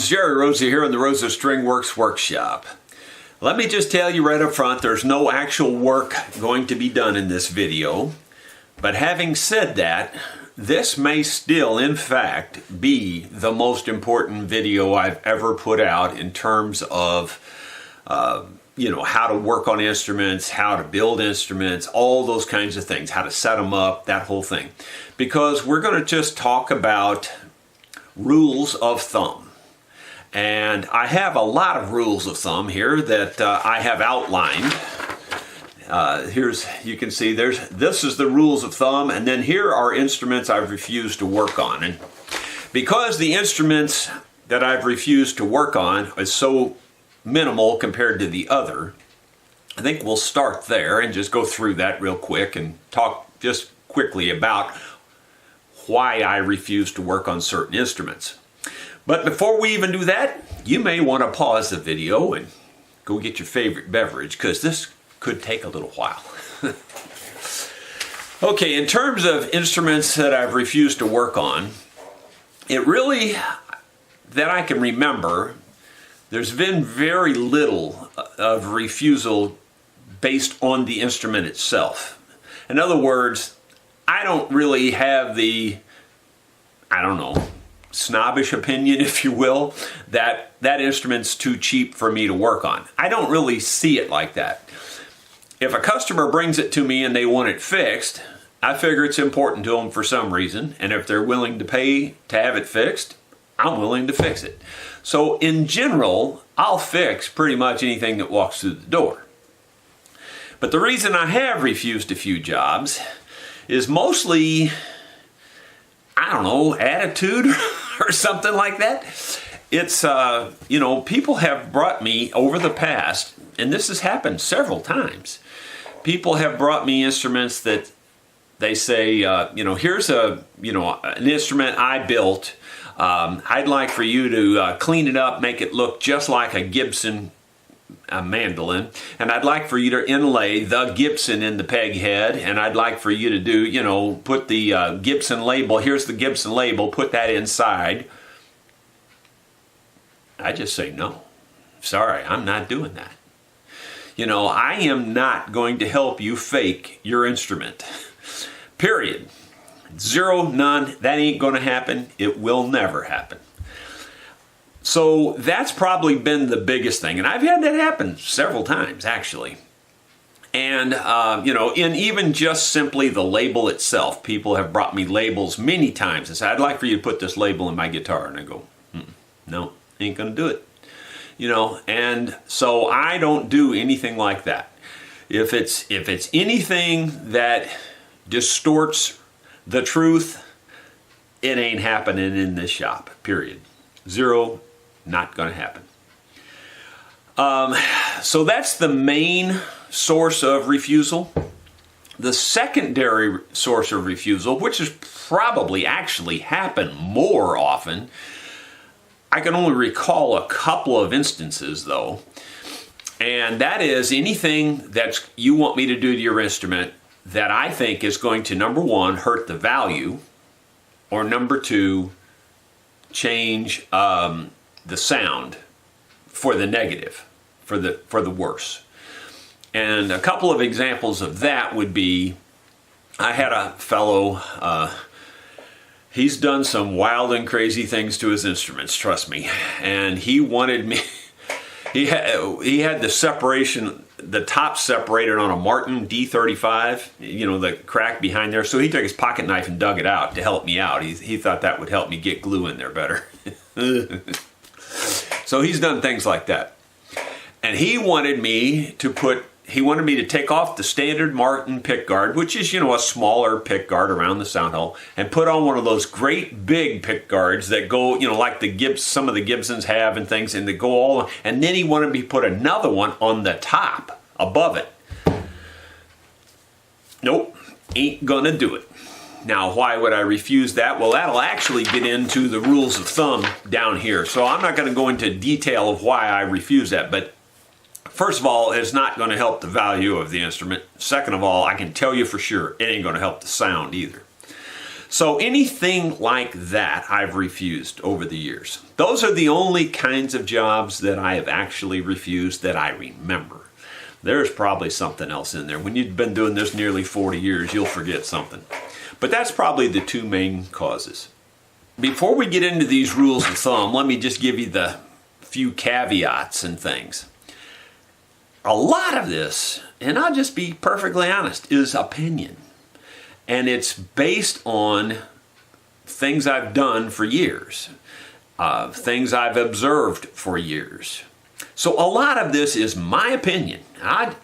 friends, Rosa here in the Rosa String Works Workshop. Let me just tell you right up front, there's no actual work going to be done in this video. But having said that, this may still, in fact, be the most important video I've ever put out in terms of, how to work on instruments, how to build instruments, all those kinds of things, how to set them up, that whole thing. Because we're going to just talk about rules of thumb. And I have a lot of rules of thumb here that I have outlined. You can see this is the rules of thumb, and then here are instruments I've refused to work on. And because the instruments that I've refused to work on is so minimal compared to the other, I think we'll start there and just go through that real quick and talk just quickly about why I refuse to work on certain instruments. But before we even do that, you may want to pause the video and go get your favorite beverage, because this could take a little while. Okay, in terms of instruments that I've refused to work on, it really, that I can remember, there's been very little of refusal based on the instrument itself. In other words, I don't really have the, snobbish opinion, if you will, that that instrument's too cheap for me to work on. I don't really see it like that. If a customer brings it to me and they want it fixed, I figure it's important to them for some reason, and if they're willing to pay to have it fixed, I'm willing to fix it. So in general, I'll fix pretty much anything that walks through the door. But the reason I have refused a few jobs is mostly, attitude or something like that. It's, people have brought me over the past, and this has happened several times. People have brought me instruments that they say, here's an instrument I built. I'd like for you to clean it up, make it look just like a Gibson mandolin, and I'd like for you to inlay the Gibson in the peg head, and I'd like for you to do, put the Gibson label, here's the Gibson label, put that inside. I just say no. Sorry, I'm not doing that. I am not going to help you fake your instrument. Period. Zero, none, that ain't going to happen. It will never happen. So that's probably been the biggest thing. And I've had that happen several times, actually. And, in even just simply the label itself, people have brought me labels many times and said, I'd like for you to put this label in my guitar. And I go, no, ain't going to do it. And so I don't do anything like that. If it's anything that distorts the truth, it ain't happening in this shop, period. Zero, not going to happen. So that's the main source of refusal. The secondary source of refusal, which has probably actually happened more often, I can only recall a couple of instances though, and that is anything that you want me to do to your instrument that I think is going to, number one, hurt the value, or number two, change the sound for the negative, for the worse. And a couple of examples of that would be, I had a fellow, he's done some wild and crazy things to his instruments, trust me, and he wanted me, he had the separation, the top separated on a Martin D35, the crack behind there. So he took his pocket knife and dug it out to help me out. He thought that would help me get glue in there better. So he's done things like that. And he wanted me to take off the standard Martin pickguard, which is, a smaller pickguard around the sound hole, and put on one of those great big pickguards that go, like some of the Gibsons have and things, and they go all, and then he wanted me to put another one on the top above it. Nope, ain't gonna do it. Now, why would I refuse that? Well, that'll actually get into the rules of thumb down here. So I'm not going to go into detail of why I refuse that, but first of all, it's not going to help the value of the instrument. Second of all, I can tell you for sure, it ain't going to help the sound either. So anything like that I've refused over the years. Those are the only kinds of jobs that I have actually refused that I remember. There's probably something else in there. When you've been doing this nearly 40 years, you'll forget something. But that's probably the two main causes. Before we get into these rules of thumb, let me just give you the few caveats and things. A lot of this, and I'll just be perfectly honest, is opinion. And it's based on things I've done for years, things I've observed for years. So a lot of this is my opinion. I'd,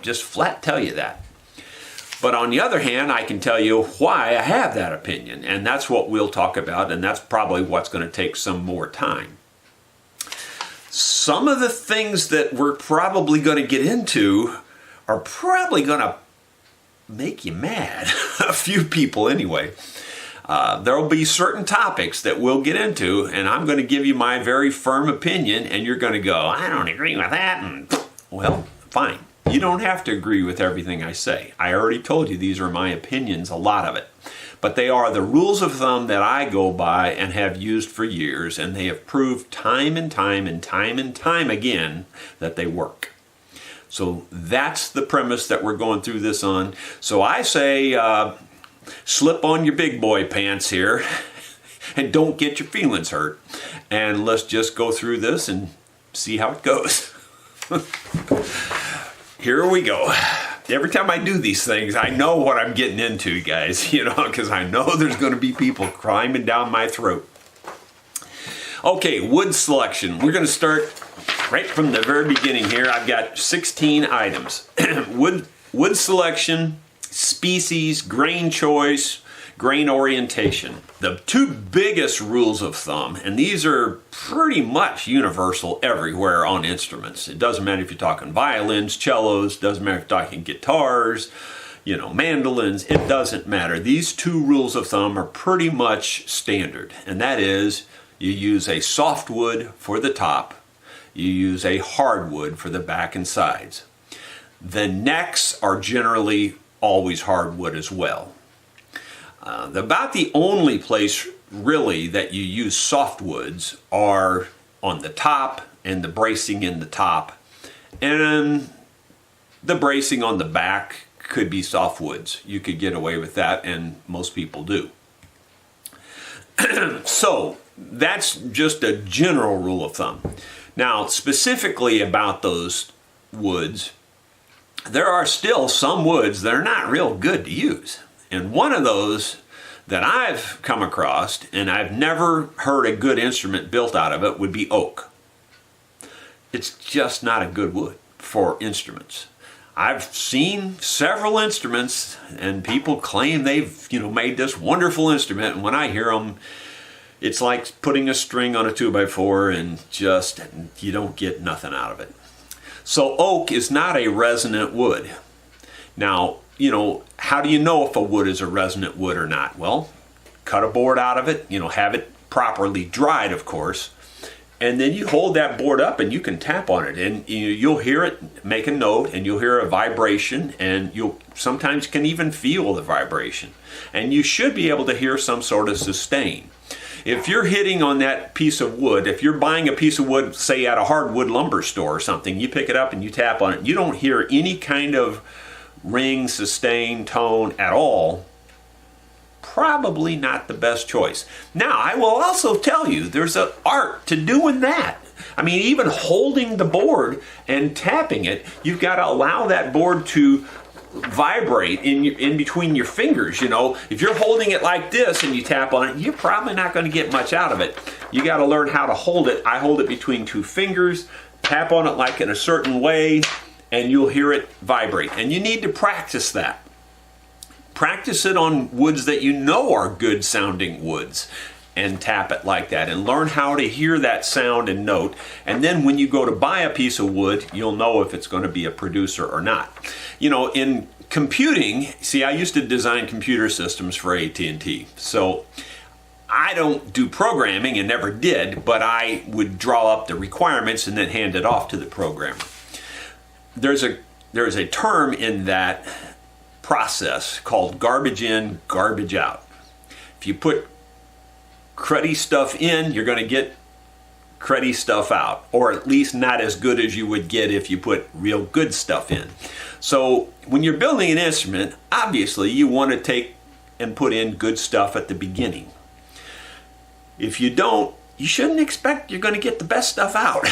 just flat tell you that. But on the other hand, I can tell you why I have that opinion. And that's what we'll talk about, and that's probably what's going to take some more time. Some of the things that we're probably going to get into are probably going to make you mad. A few people anyway. There will be certain topics that we'll get into, and I'm going to give you my very firm opinion, and you're going to go, I don't agree with that. And, well, fine. You don't have to agree with everything I say. I already told you these are my opinions, a lot of it. But they are the rules of thumb that I go by and have used for years, and they have proved time and time and time and time again that they work. So that's the premise that we're going through this on. So I say, slip on your big boy pants here and don't get your feelings hurt. And let's just go through this and see how it goes. Here we go. Every time I do these things, I know what I'm getting into, guys, because I know there's going to be people climbing down my throat. Okay, wood selection. We're going to start right from the very beginning here. I've got 16 items. Wood selection, species, grain choice, grain orientation. The two biggest rules of thumb, and these are pretty much universal everywhere on instruments. It doesn't matter if you're talking violins, cellos, doesn't matter if you're talking guitars, mandolins, it doesn't matter. These two rules of thumb are pretty much standard, and that is you use a softwood for the top, you use a hardwood for the back and sides. The necks are generally always hardwood as well. About the only place really that you use softwoods are on the top and the bracing in the top, and the bracing on the back could be softwoods. You could get away with that, and most people do. So that's just a general rule of thumb. Now, specifically about those woods, there are still some woods that are not real good to use. And one of those that I've come across, and I've never heard a good instrument built out of it, would be oak. It's just not a good wood for instruments. I've seen several instruments, and people claim they've made this wonderful instrument, and when I hear them, it's like putting a string on a 2x4 and just you don't get nothing out of it. So oak is not a resonant wood. Now, how do you know if a wood is a resonant wood or not? Well, cut a board out of it, have it properly dried, of course, and then you hold that board up and you can tap on it, and you'll hear it make a note, and you'll hear a vibration, and you'll sometimes can even feel the vibration, and you should be able to hear some sort of sustain. If you're hitting on that piece of wood, if you're buying a piece of wood, say at a hardwood lumber store or something, you pick it up and you tap on it, you don't hear any kind of ring, sustain, tone at all, probably not the best choice. Now, I will also tell you, there's an art to doing that. I mean, even holding the board and tapping it, you've got to allow that board to vibrate in between your fingers. If you're holding it like this and you tap on it, you're probably not going to get much out of it. You got to learn how to hold it. I hold it between two fingers, tap on it like in a certain way, and you'll hear it vibrate. And you need to practice that. Practice it on woods that are good sounding woods, and tap it like that, and learn how to hear that sound and note. And then when you go to buy a piece of wood, you'll know if it's going to be a producer or not. In computing, see, I used to design computer systems for AT&T. So I don't do programming and never did, but I would draw up the requirements and then hand it off to the programmer. There's a term in that process called garbage in, garbage out. If you put cruddy stuff in, you're going to get cruddy stuff out, or at least not as good as you would get if you put real good stuff in. So when you're building an instrument, obviously you want to take and put in good stuff at the beginning. If you don't, you shouldn't expect you're going to get the best stuff out.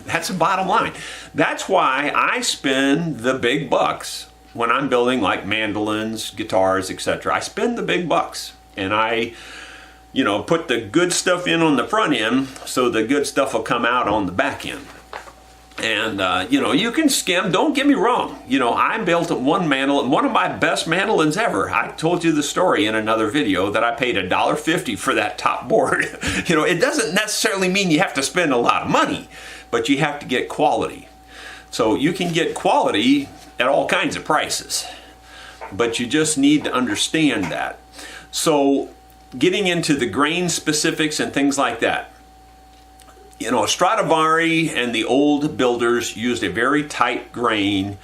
That's the bottom line. That's why I spend the big bucks when I'm building like mandolins, guitars, etc. I spend the big bucks, and I put the good stuff in on the front end so the good stuff will come out on the back end. And, you can skim, don't get me wrong. I built one mandolin, one of my best mandolins ever. I told you the story in another video that I paid $1.50 for that top board. It doesn't necessarily mean you have to spend a lot of money, but you have to get quality. So you can get quality at all kinds of prices, but you just need to understand that. So getting into the grain specifics and things like that. Stradivari and the old builders used a very tight grain,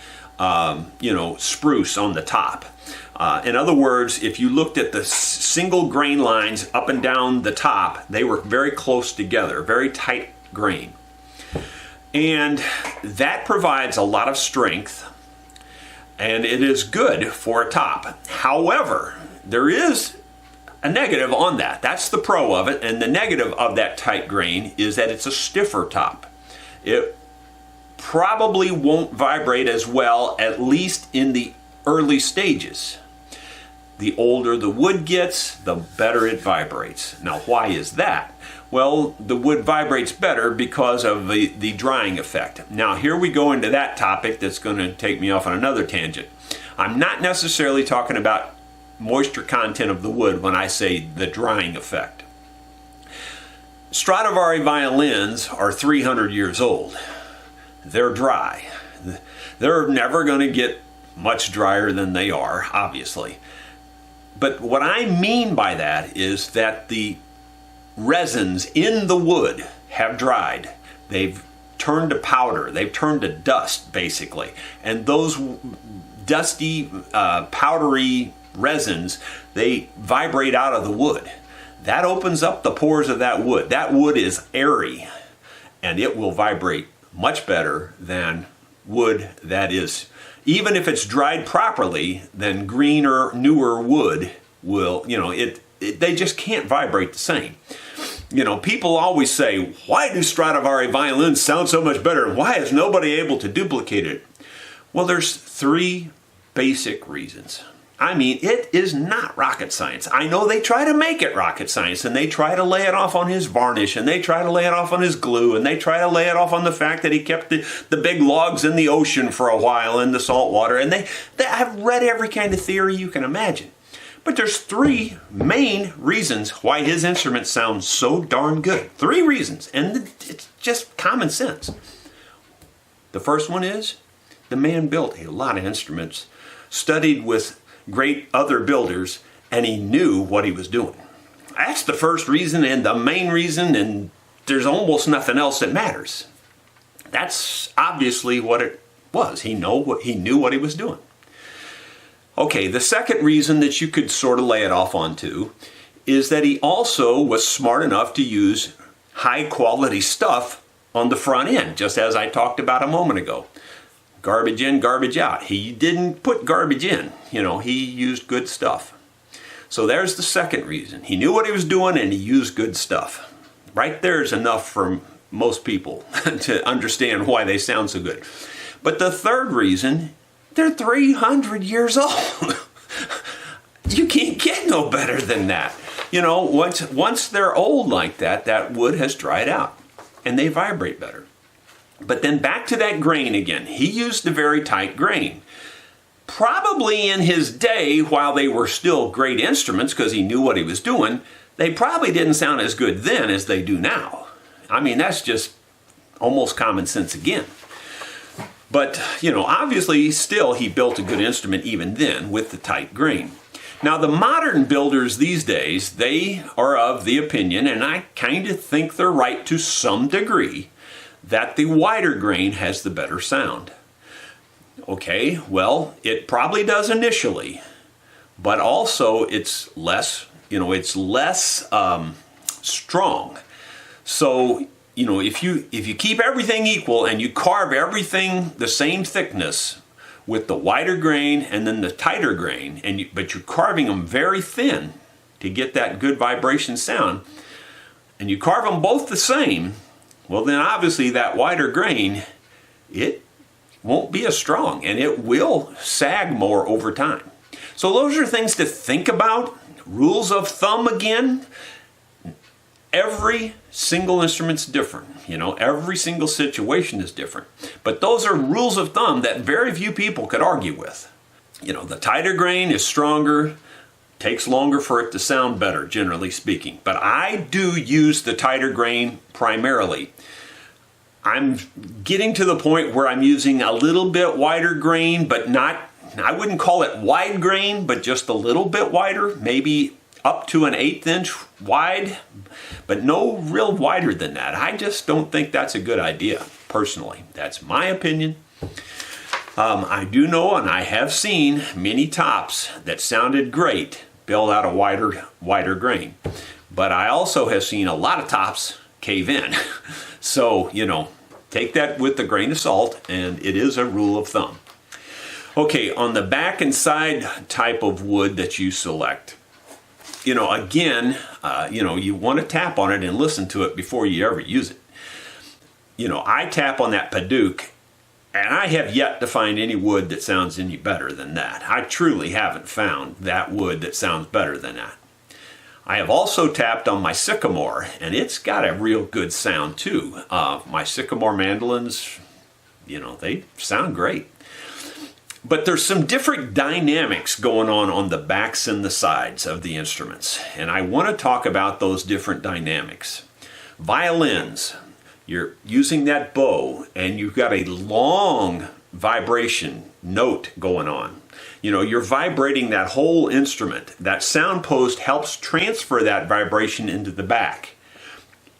spruce on the top. In other words, if you looked at the single grain lines up and down the top, they were very close together, very tight grain. And that provides a lot of strength, and it is good for a top. However, there is a negative on that. That's the pro of it, and the negative of that tight grain is that it's a stiffer top. It probably won't vibrate as well, at least in the early stages. The older the wood gets, the better it vibrates. Now, why is that? Well, the wood vibrates better because of the drying effect. Now, here we go into that topic that's going to take me off on another tangent. I'm not necessarily talking about moisture content of the wood when I say the drying effect. Stradivari violins are 300 years old. They're dry. They're never going to get much drier than they are, obviously. But what I mean by that is that the resins in the wood have dried. They've turned to powder. They've turned to dust, basically. And those dusty, powdery resins, they vibrate out of the wood. That opens up the pores of that wood. That wood is airy, and it will vibrate much better than wood that is, even if it's dried properly, then greener, newer wood will, they just can't vibrate the same. People always say, why do Stradivari violins sound so much better? Why is nobody able to duplicate it? Well, there's three basic reasons. I mean, it is not rocket science. I know they try to make it rocket science, and they try to lay it off on his varnish, and they try to lay it off on his glue, and they try to lay it off on the fact that he kept the big logs in the ocean for a while in the salt water, and they have read every kind of theory you can imagine. But there's three main reasons why his instruments sound so darn good. Three reasons, and it's just common sense. The first one is the man built a lot of instruments, studied with great other builders, and he knew what he was doing. That's the first reason and the main reason, and there's almost nothing else that matters. That's obviously what it was. He knew what he was doing. Okay, the second reason that you could sort of lay it off onto is that he also was smart enough to use high quality stuff on the front end, just as I talked about a moment ago. Garbage in, garbage out. He didn't put garbage in. He used good stuff. So there's the second reason. He knew what he was doing, and he used good stuff. Right there is enough for most people to understand why they sound so good. But the third reason, they're 300 years old. You can't get no better than that. Once they're old like that, that wood has dried out, and they vibrate better. But then back to that grain again. He used a very tight grain. Probably in his day, while they were still great instruments because he knew what he was doing, they probably didn't sound as good then as they do now. I mean, that's just almost common sense again. But, obviously still he built a good instrument even then with the tight grain. Now, the modern builders these days, they are of the opinion, and I kind of think they're right to some degree, that the wider grain has the better sound. Okay, well, it probably does initially, but also it's less it's less strong. So, if you keep everything equal and you carve everything the same thickness with the wider grain and then the tighter grain, but you're carving them very thin to get that good vibration sound, and you carve them both the same, well then obviously that wider grain, it won't be as strong and it will sag more over time. So those are things to think about. Rules of thumb again. Every single instrument's different. Every single situation is different. But those are rules of thumb that very few people could argue with. The tighter grain is stronger, takes longer for it to sound better, generally speaking. But I do use the tighter grain primarily. I'm getting to the point where I'm using a little bit wider grain, but I wouldn't call it wide grain, but just a little bit wider, maybe up to an 1/8 inch wide, but no real wider than that. I just don't think that's a good idea, personally. That's my opinion. I do know, and I have seen many tops that sounded great build out a wider grain. But I also have seen a lot of tops cave in. So, take that with a grain of salt, and it is a rule of thumb. Okay, on the back and side type of wood that you select, again, you want to tap on it and listen to it before you ever use it. I tap on that Paduke, and I have yet to find any wood that sounds any better than that. I truly haven't found that wood that sounds better than that. I have also tapped on my Sycamore, and it's got a real good sound too. My Sycamore mandolins, they sound great. But there's some different dynamics going on the backs and the sides of the instruments, and I want to talk about those different dynamics. Violins, you're using that bow, and you've got a long vibration note going on. You're vibrating that whole instrument. That sound post helps transfer that vibration into the back.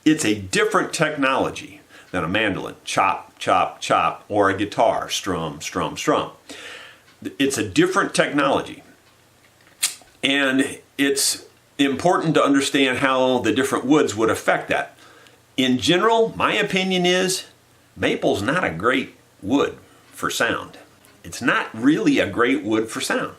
It's a different technology than a mandolin, chop, chop, chop, or a guitar, strum, strum, strum. It's a different technology. And it's important to understand how the different woods would affect that. In general, my opinion is maple's not a great wood for sound. It's not really a great wood for sound.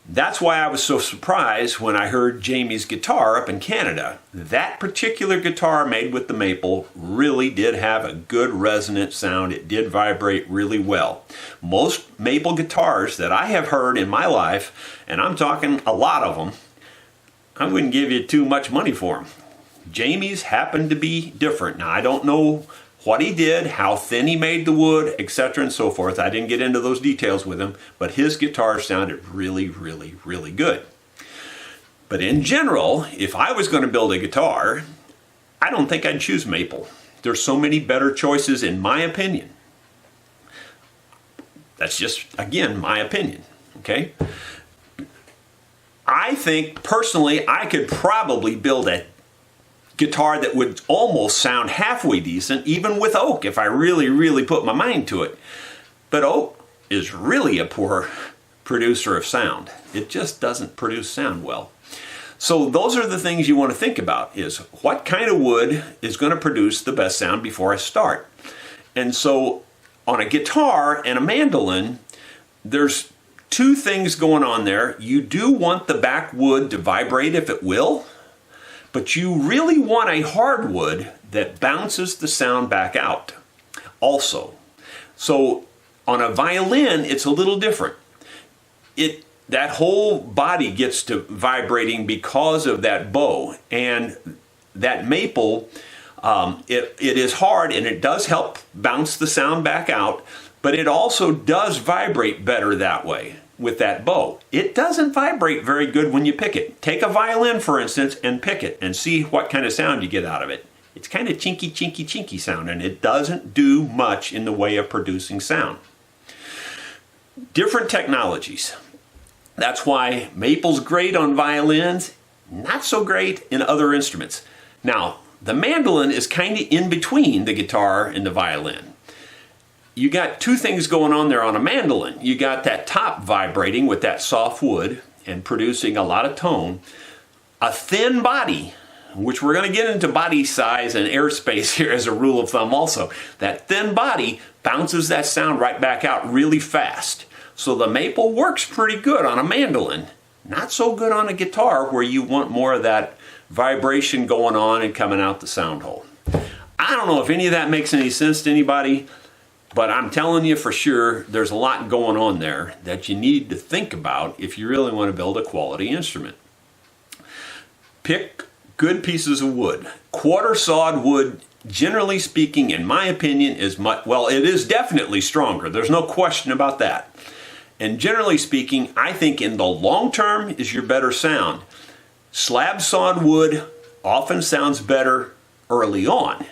That's why I was so surprised when I heard Jamie's guitar up in Canada. That particular guitar made with the maple really did have a good resonant sound. It did vibrate really well. Most maple guitars that I have heard in my life, and I'm talking a lot of them, I wouldn't give you too much money for them. Jamie's happened to be different. Now, I don't know what he did, how thin he made the wood, etc. and so forth. I didn't get into those details with him, but his guitar sounded really, really, really good. But in general, if I was going to build a guitar, I don't think I'd choose maple. There's so many better choices in my opinion. That's just, again, my opinion, okay? I think, personally, I could probably build a guitar that would almost sound halfway decent, even with oak, if I really, really put my mind to it. But oak is really a poor producer of sound. It just doesn't produce sound well. So those are the things you want to think about, is what kind of wood is going to produce the best sound before I start. And so on a guitar and a mandolin, there's two things going on there. You do want the back wood to vibrate if it will, but you really want a hardwood that bounces the sound back out also. So on a violin, it's a little different. That whole body gets to vibrating because of that bow. And that maple, it is hard and it does help bounce the sound back out, but it also does vibrate better that way. With that bow. It doesn't vibrate very good when you pick it. Take a violin, for instance, and pick it and see what kind of sound you get out of it. It's kind of chinky, chinky, chinky sound, and it doesn't do much in the way of producing sound. Different technologies. That's why maple's great on violins, not so great in other instruments. Now, the mandolin is kind of in between the guitar and the violin. You got two things going on there on a mandolin. You got that top vibrating with that soft wood and producing a lot of tone. A thin body, which we're going to get into body size and airspace here as a rule of thumb also. That thin body bounces that sound right back out really fast. So the maple works pretty good on a mandolin. Not so good on a guitar where you want more of that vibration going on and coming out the sound hole. I don't know if any of that makes any sense to anybody, but I'm telling you for sure there's a lot going on there that you need to think about if you really want to build a quality instrument. Pick good pieces of wood. Quarter sawed wood, generally speaking, in my opinion, is much, well, it is definitely stronger. There's no question about that. And generally speaking, I think in the long term is your better sound. Slab sawed wood often sounds better early on,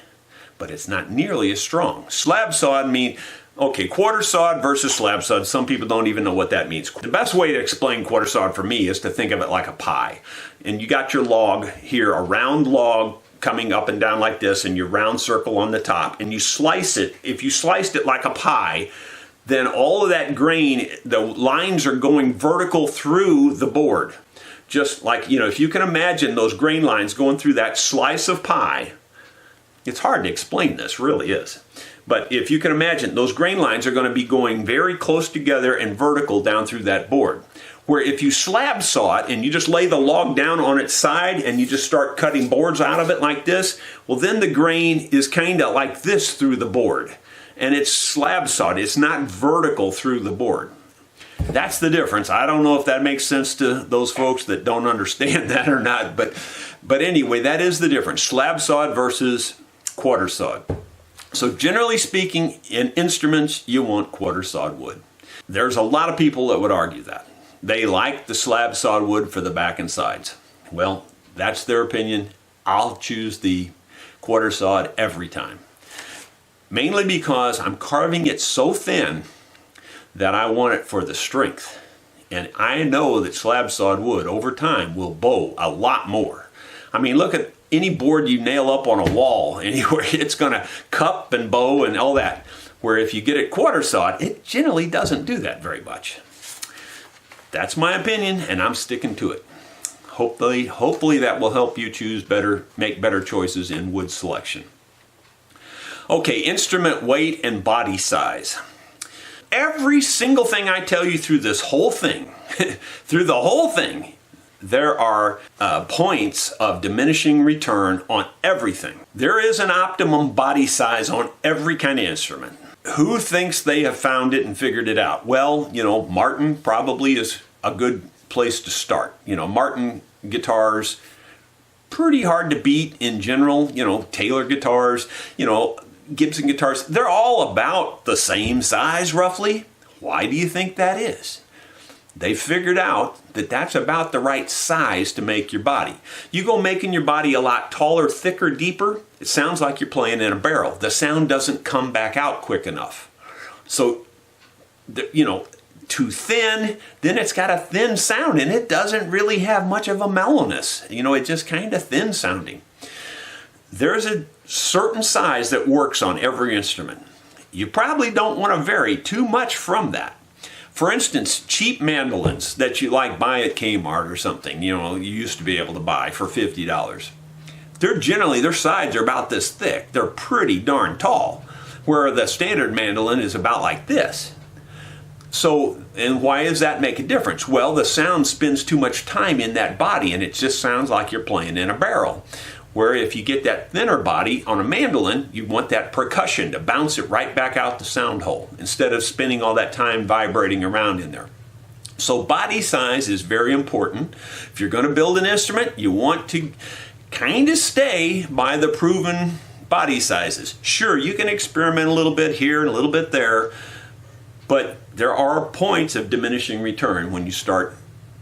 but it's not nearly as strong. Slab sawed mean, okay, quarter sawed versus slab sawed. Some people don't even know what that means. The best way to explain quarter sawed for me is to think of it like a pie. And you got your log here, a round log coming up and down like this, and your round circle on the top, and you slice it. If you sliced it like a pie, then all of that grain, the lines are going vertical through the board. Just like, you know, if you can imagine those grain lines going through that slice of pie, it's hard to explain this, really is. But if you can imagine, those grain lines are going to be going very close together and vertical down through that board. Where if you slab saw it and you just lay the log down on its side and you just start cutting boards out of it like this, well then the grain is kind of like this through the board. And it's slab sawed, it's not vertical through the board. That's the difference. I don't know if that makes sense to those folks that don't understand that or not, but anyway, that is the difference. Slab sawed versus quarter sawed. So generally speaking, in instruments, you want quarter sawed wood. There's a lot of people that would argue that. They like the slab sawed wood for the back and sides. Well, that's their opinion. I'll choose the quarter sawed every time. Mainly because I'm carving it so thin that I want it for the strength. And I know that slab sawed wood over time will bow a lot more. I mean, look at any board you nail up on a wall anywhere, it's going to cup and bow and all that. Where if you get it quarter sawed, it generally doesn't do that very much. That's my opinion, and I'm sticking to it. Hopefully that will help you choose better, make better choices in wood selection. Okay, instrument weight and body size. Every single thing I tell you through this whole thing, there are points of diminishing return on everything. There is an optimum body size on every kind of instrument. Who thinks they have found it and figured it out? Well, you know, Martin probably is a good place to start. You know, Martin guitars, pretty hard to beat in general. You know, Taylor guitars, you know, Gibson guitars, they're all about the same size roughly. Why do you think that is? They figured out that that's about the right size to make your body. You go making your body a lot taller, thicker, deeper, it sounds like you're playing in a barrel. The sound doesn't come back out quick enough. So, you know, too thin, then it's got a thin sound and it doesn't really have much of a mellowness. You know, it's just kind of thin sounding. There's a certain size that works on every instrument. You probably don't want to vary too much from that. For instance, cheap mandolins that you like buy at Kmart or something, you know, you used to be able to buy for $50. Their sides are about this thick. They're pretty darn tall, where the standard mandolin is about like this. So, and why does that make a difference? Well, the sound spends too much time in that body and it just sounds like you're playing in a barrel. Where if you get that thinner body on a mandolin, you want that percussion to bounce it right back out the sound hole instead of spending all that time vibrating around in there. So body size is very important. If you're going to build an instrument, you want to kind of stay by the proven body sizes. Sure, you can experiment a little bit here and a little bit there, but there are points of diminishing return when you start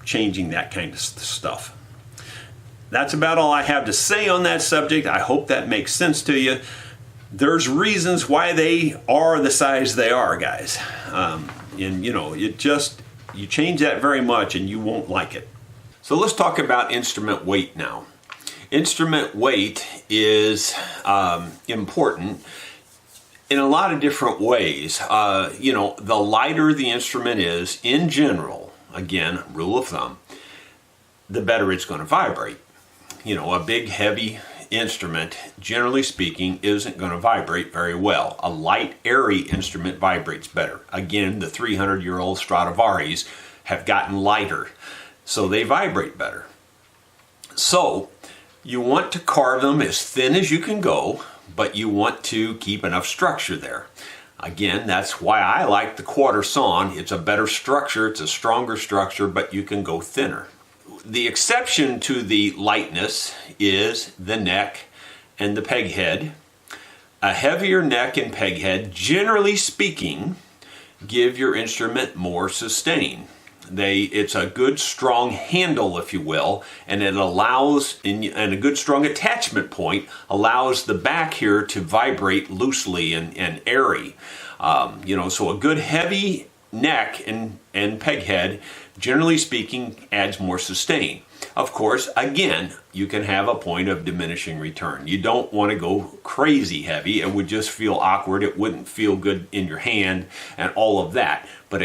changing that kind of stuff. That's about all I have to say on that subject. I hope that makes sense to you. There's reasons why they are the size they are, guys. And you know, you change that very much and you won't like it. So let's talk about instrument weight now. Instrument weight is important in a lot of different ways. You know, the lighter the instrument is, in general, again, rule of thumb, the better it's going to vibrate. a big heavy instrument, generally speaking, isn't going to vibrate very well. A light, airy instrument vibrates better. Again, the 300-year-old Stradivari's have gotten lighter, so they vibrate better. So you want to carve them as thin as you can go, but you want to keep enough structure there. Again, that's why I like the quarter sawn. It's a better structure, it's a stronger structure, but you can go thinner. The exception to the lightness is the neck and the peg head. A heavier neck and peg head, generally speaking, give your instrument more sustain. It's a good strong handle, if you will, and it allows, and a good strong attachment point allows the back here to vibrate loosely and airy. So a good heavy neck and peg head, generally speaking, adds more sustain. Of course, again, you can have a point of diminishing return. You don't want to go crazy heavy. It would just feel awkward. It wouldn't feel good in your hand and all of that. But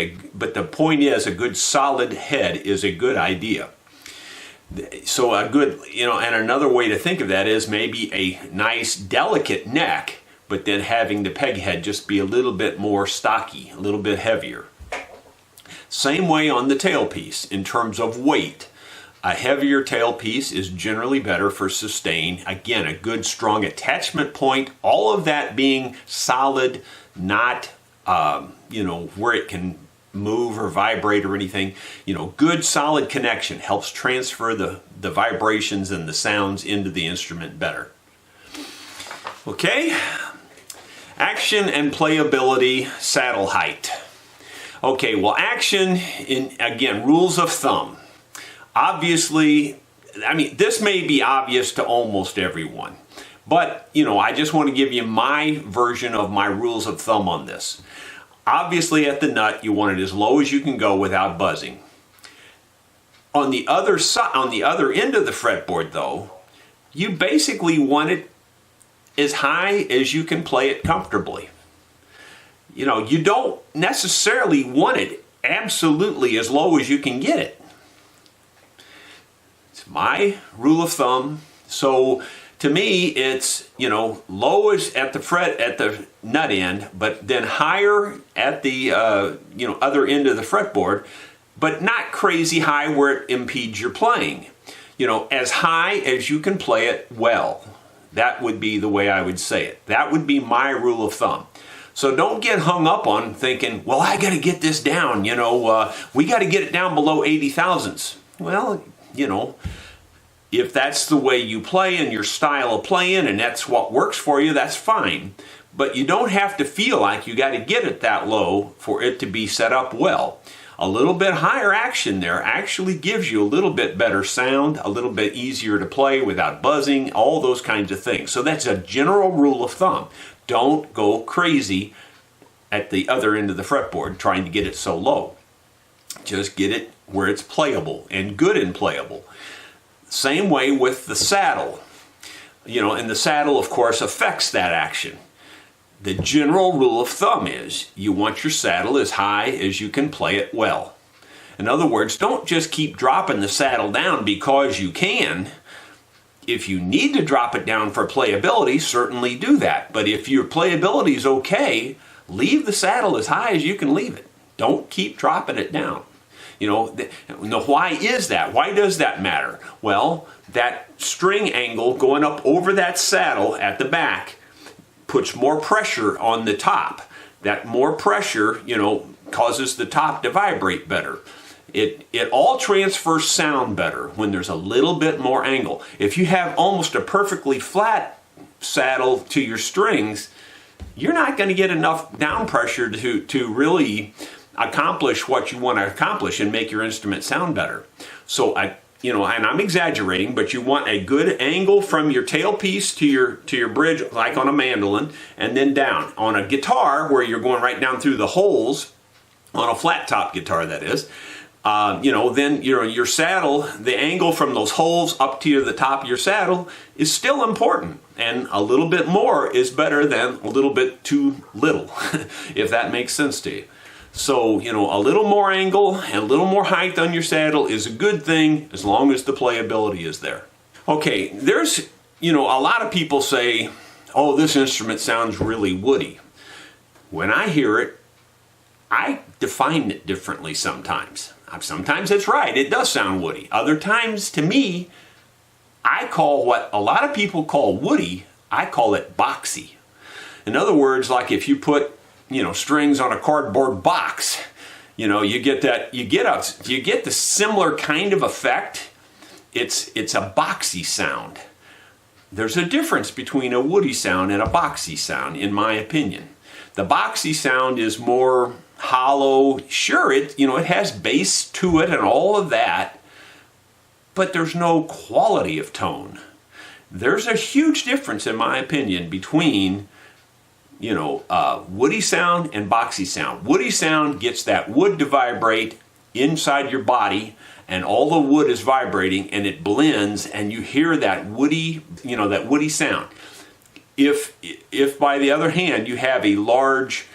the point is, a good solid head is a good idea. So a good, and another way to think of that is maybe a nice delicate neck, but then having the peg head just be a little bit more stocky, a little bit heavier. Same way on the tailpiece in terms of weight. A heavier tailpiece is generally better for sustain. Again, a good strong attachment point, all of that being solid, not where it can move or vibrate or anything. Good solid connection helps transfer the vibrations and the sounds into the instrument better. Okay, action and playability, saddle height. Okay, well, action, again, rules of thumb. Obviously, this may be obvious to almost everyone, but, I just want to give you my version of my rules of thumb on this. Obviously, at the nut, you want it as low as you can go without buzzing. On the other end of the fretboard, though, you basically want it as high as you can play it comfortably. You don't necessarily want it absolutely as low as you can get it. It's my rule of thumb. So to me, it's, lowest at the fret at the nut end, but then higher at the, other end of the fretboard, but not crazy high where it impedes your playing. As high as you can play it well. That would be the way I would say it. That would be my rule of thumb. So don't get hung up on thinking, well, I got to get this down, we got to get it down below 80 thousandths. Well, if that's the way you play and your style of playing and that's what works for you, that's fine. But you don't have to feel like you got to get it that low for it to be set up well. A little bit higher action there actually gives you a little bit better sound, a little bit easier to play without buzzing, all those kinds of things. So that's a general rule of thumb. Don't go crazy at the other end of the fretboard trying to get it so low. Just get it where it's playable and good and playable. Same way with the saddle. And the saddle, of course, affects that action. The general rule of thumb is you want your saddle as high as you can play it well. In other words, don't just keep dropping the saddle down because you can. If you need to drop it down for playability, certainly do that. But if your playability is okay, leave the saddle as high as you can leave it. Don't keep dropping it down. Why is that? Why does that matter? Well, that string angle going up over that saddle at the back puts more pressure on the top. That more pressure, causes the top to vibrate better. It all transfers sound better when there's a little bit more angle. If you have almost a perfectly flat saddle to your strings, you're not going to get enough down pressure to really accomplish what you want to accomplish and make your instrument sound better. So and I'm exaggerating, but you want a good angle from your tailpiece to your bridge, like on a mandolin, and then down. On a guitar, where you're going right down through the holes, on a flat top guitar that is, then your saddle, the angle from those holes up to the top of your saddle is still important. And a little bit more is better than a little bit too little, if that makes sense to you. So, a little more angle and a little more height on your saddle is a good thing as long as the playability is there. Okay, there's, a lot of people say, oh, this instrument sounds really woody. When I hear it, I define it differently sometimes. Sometimes it's right, it does sound woody. Other times, to me, I call what a lot of people call woody, I call it boxy. In other words, like if you put, strings on a cardboard box, you get the similar kind of effect. It's a boxy sound. There's a difference between a woody sound and a boxy sound, in my opinion. The boxy sound is more hollow. Sure, it has bass to it and all of that, but there's no quality of tone. There's a huge difference, in my opinion, between woody sound and boxy sound. Woody sound gets that wood to vibrate inside your body, and all the wood is vibrating, and it blends, and you hear that woody sound. If by the other hand you have a large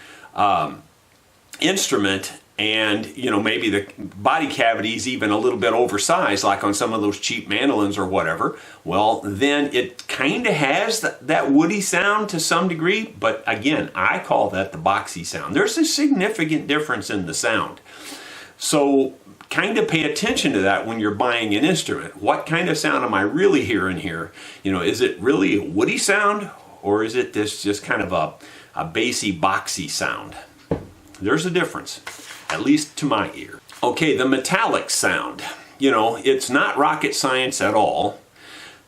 instrument, and maybe the body cavity is even a little bit oversized, like on some of those cheap mandolins or whatever, well, then it kind of has that woody sound to some degree, but again, I call that the boxy sound. There's a significant difference in the sound. So kind of pay attention to that when you're buying an instrument. What kind of sound am I really hearing here? Is it really a woody sound, or is it this just kind of a bassy, boxy sound? There's a difference, at least to my ear. Okay, the metallic sound. It's not rocket science at all.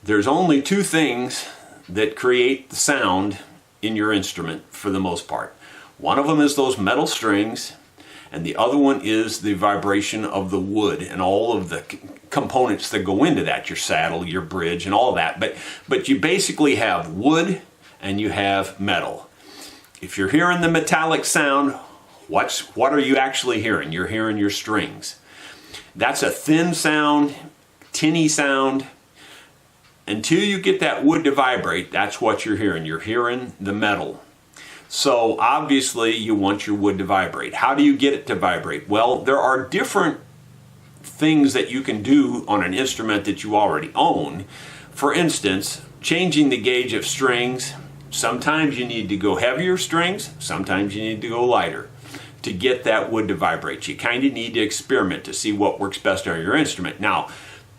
There's only two things that create the sound in your instrument for the most part. One of them is those metal strings, and the other one is the vibration of the wood and all of the components that go into that, your saddle, your bridge, and all of that. But you basically have wood and you have metal. If you're hearing the metallic sound, what are you actually hearing? You're hearing your strings. That's a thin sound, tinny sound. Until you get that wood to vibrate, that's what you're hearing. You're hearing the metal. So obviously you want your wood to vibrate. How do you get it to vibrate? Well, there are different things that you can do on an instrument that you already own. For instance, changing the gauge of strings. Sometimes you need to go heavier strings, sometimes you need to go lighter to get that wood to vibrate. You kind of need to experiment to see what works best on your instrument. Now,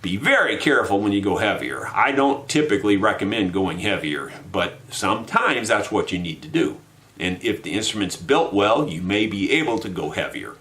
be very careful when you go heavier. I don't typically recommend going heavier, but sometimes that's what you need to do. And if the instrument's built well, you may be able to go heavier.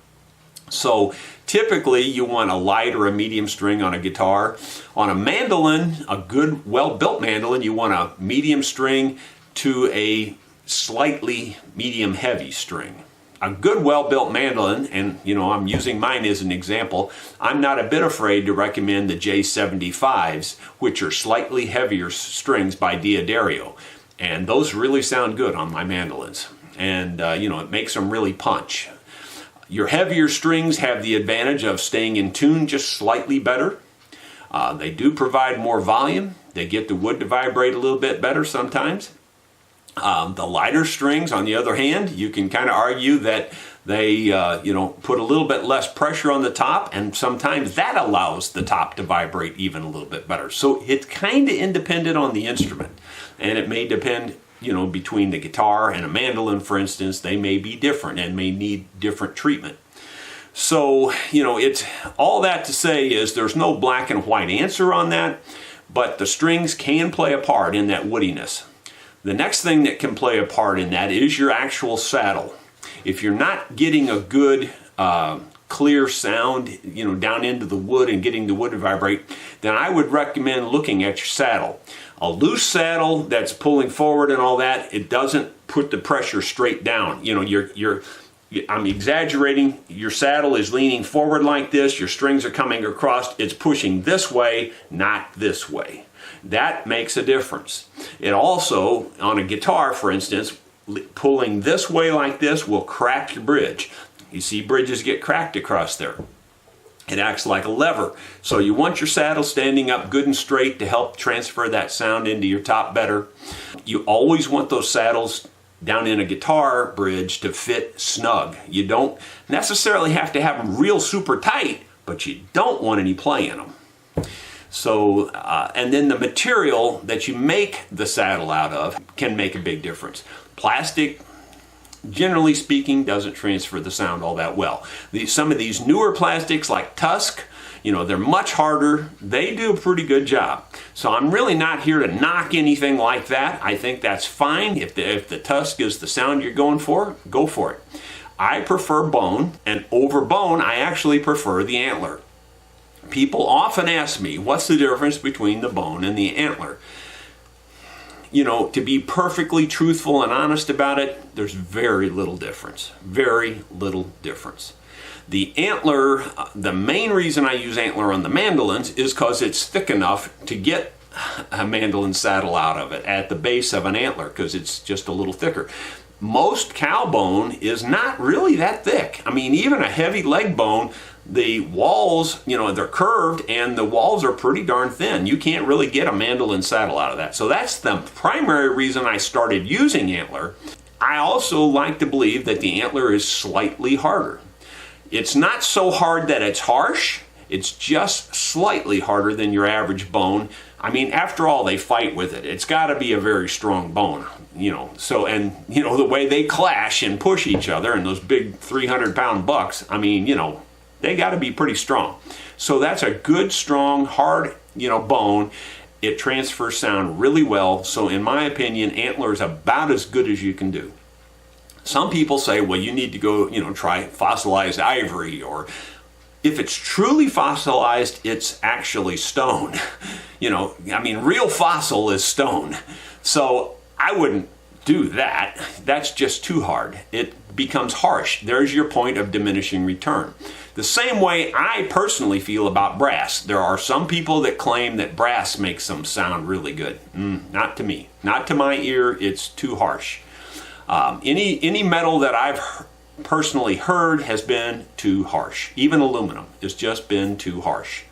So typically you want a light or a medium string on a guitar. On a mandolin, a good well-built mandolin, you want a medium string to a slightly medium heavy string. A good well-built mandolin, and I'm using mine as an example, I'm not a bit afraid to recommend the J75s, which are slightly heavier strings by Diodario. And those really sound good on my mandolins. And it makes them really punch. Your heavier strings have the advantage of staying in tune just slightly better. They do provide more volume. They get the wood to vibrate a little bit better sometimes. The lighter strings, on the other hand, you can kind of argue that they put a little bit less pressure on the top, and sometimes that allows the top to vibrate even a little bit better. So it's kind of independent on the instrument, and it may depend between the guitar and a mandolin, for instance. They may be different and may need different treatment. So it's all that to say is there's no black and white answer on that, but the strings can play a part in that woodiness. The next thing that can play a part in that is your actual saddle. If you're not getting a good clear sound, down into the wood and getting the wood to vibrate, then I would recommend looking at your saddle. A loose saddle that's pulling forward and all that, it doesn't put the pressure straight down. I'm exaggerating. Your saddle is leaning forward like this. Your strings are coming across. It's pushing this way, not this way. That makes a difference. It also, on a guitar, for instance, pulling this way like this will crack your bridge. You see bridges get cracked across there. It acts like a lever. So you want your saddle standing up good and straight to help transfer that sound into your top better. You always want those saddles down in a guitar bridge to fit snug. You don't necessarily have to have them real super tight, but you don't want any play in them. So, and then the material that you make the saddle out of can make a big difference. Plastic, generally speaking, doesn't transfer the sound all that well. Some of these newer plastics like Tusk, you know, they're much harder. They do a pretty good job. So I'm really not here to knock anything like that. I think that's fine. If the Tusk is the sound you're going for, go for it. I prefer bone, and over bone, I actually prefer the antler. People often ask me, what's the difference between the bone and the antler? You know, to be perfectly truthful and honest about it, there's very little difference. Very little difference. The antler, the main reason I use antler on the mandolins is because it's thick enough to get a mandolin saddle out of it at the base of an antler, because it's just a little thicker. Most cow bone is not really that thick. I mean, even a heavy leg bone, the walls, you know, they're curved and the walls are pretty darn thin. You can't really get a mandolin saddle out of that. So that's the primary reason I started using antler. I also like to believe that the antler is slightly harder. It's not so hard that it's harsh. It's just slightly harder than your average bone. I mean, after all, they fight with it. It's got to be a very strong bone, you know. So, and, you know, the way they clash and push each other, and those big 300-pound bucks, I mean, you know, they got to be pretty strong. So that's a good, strong, hard, you know, bone. It transfers sound really well. So in my opinion, antler is about as good as you can do. Some people say, well, you need to go, you know, try fossilized ivory, or if it's truly fossilized, it's actually stone. You know, I mean, real fossil is stone. So I wouldn't do that. That's just too hard. It becomes harsh. There's your point of diminishing return. The same way I personally feel about brass. There are some people that claim that brass makes them sound really good. Not to me. Not to my ear. It's too harsh. Any metal that I've personally heard has been too harsh. Even aluminum has just been too harsh.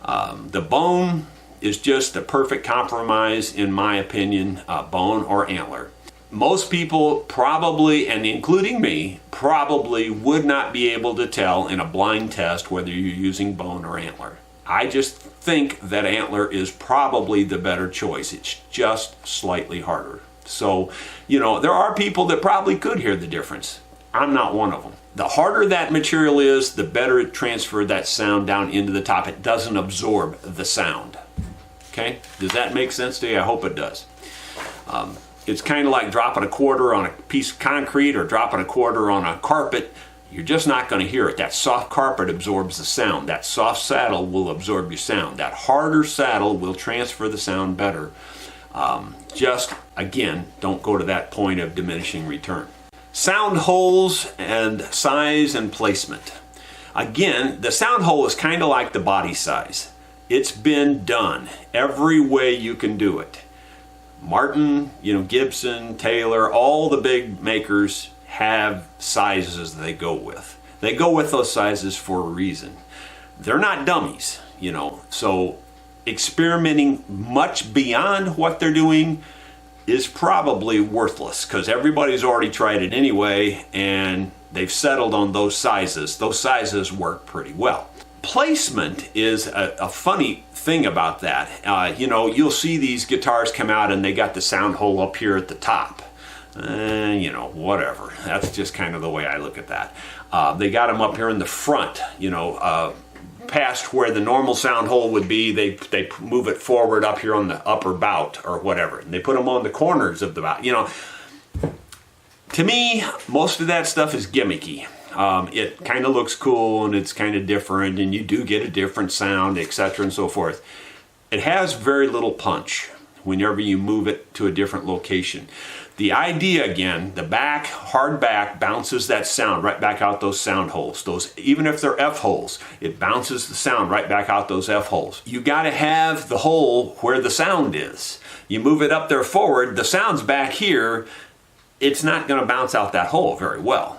The bone is just the perfect compromise, in my opinion, bone or antler. Most people probably, and including me, probably would not be able to tell in a blind test whether you're using bone or antler. I just think that antler is probably the better choice. It's just slightly harder. So, you know, there are people that probably could hear the difference. I'm not one of them. The harder that material is, the better it transfers that sound down into the top. It doesn't absorb the sound. Okay? Does that make sense to you? I hope it does. It's kind of like dropping a quarter on a piece of concrete or dropping a quarter on a carpet. You're just not going to hear it. That soft carpet absorbs the sound. That soft saddle will absorb your sound. That harder saddle will transfer the sound better. Just, again, don't go to that point of diminishing return. Sound holes and size and placement. Again, the sound hole is kind of like the body size. It's been done every way you can do it. Martin, you know, Gibson, Taylor, all the big makers have sizes they go with. They go with those sizes for a reason. They're not dummies, you know, so experimenting much beyond what they're doing is probably worthless, because everybody's already tried it anyway and they've settled on those sizes. Those sizes work pretty well. Placement is a funny thing about that. You know, you'll see these guitars come out and they got the sound hole up here at the top. You know, whatever. That's just kind of the way I look at that. They got them up here in the front, you know, past where the normal sound hole would be. They move it forward up here on the upper bout or whatever. And they put them on the corners of the bout. You know, to me, most of that stuff is gimmicky. It kind of looks cool and it's kind of different and you do get a different sound, etc. and so forth. It has very little punch whenever you move it to a different location. The idea, again, the back, hard back, bounces that sound right back out those sound holes. Those, even if they're F holes, it bounces the sound right back out those F holes. You got to have the hole where the sound is. You move it up there forward, the sound's back here, it's not going to bounce out that hole very well.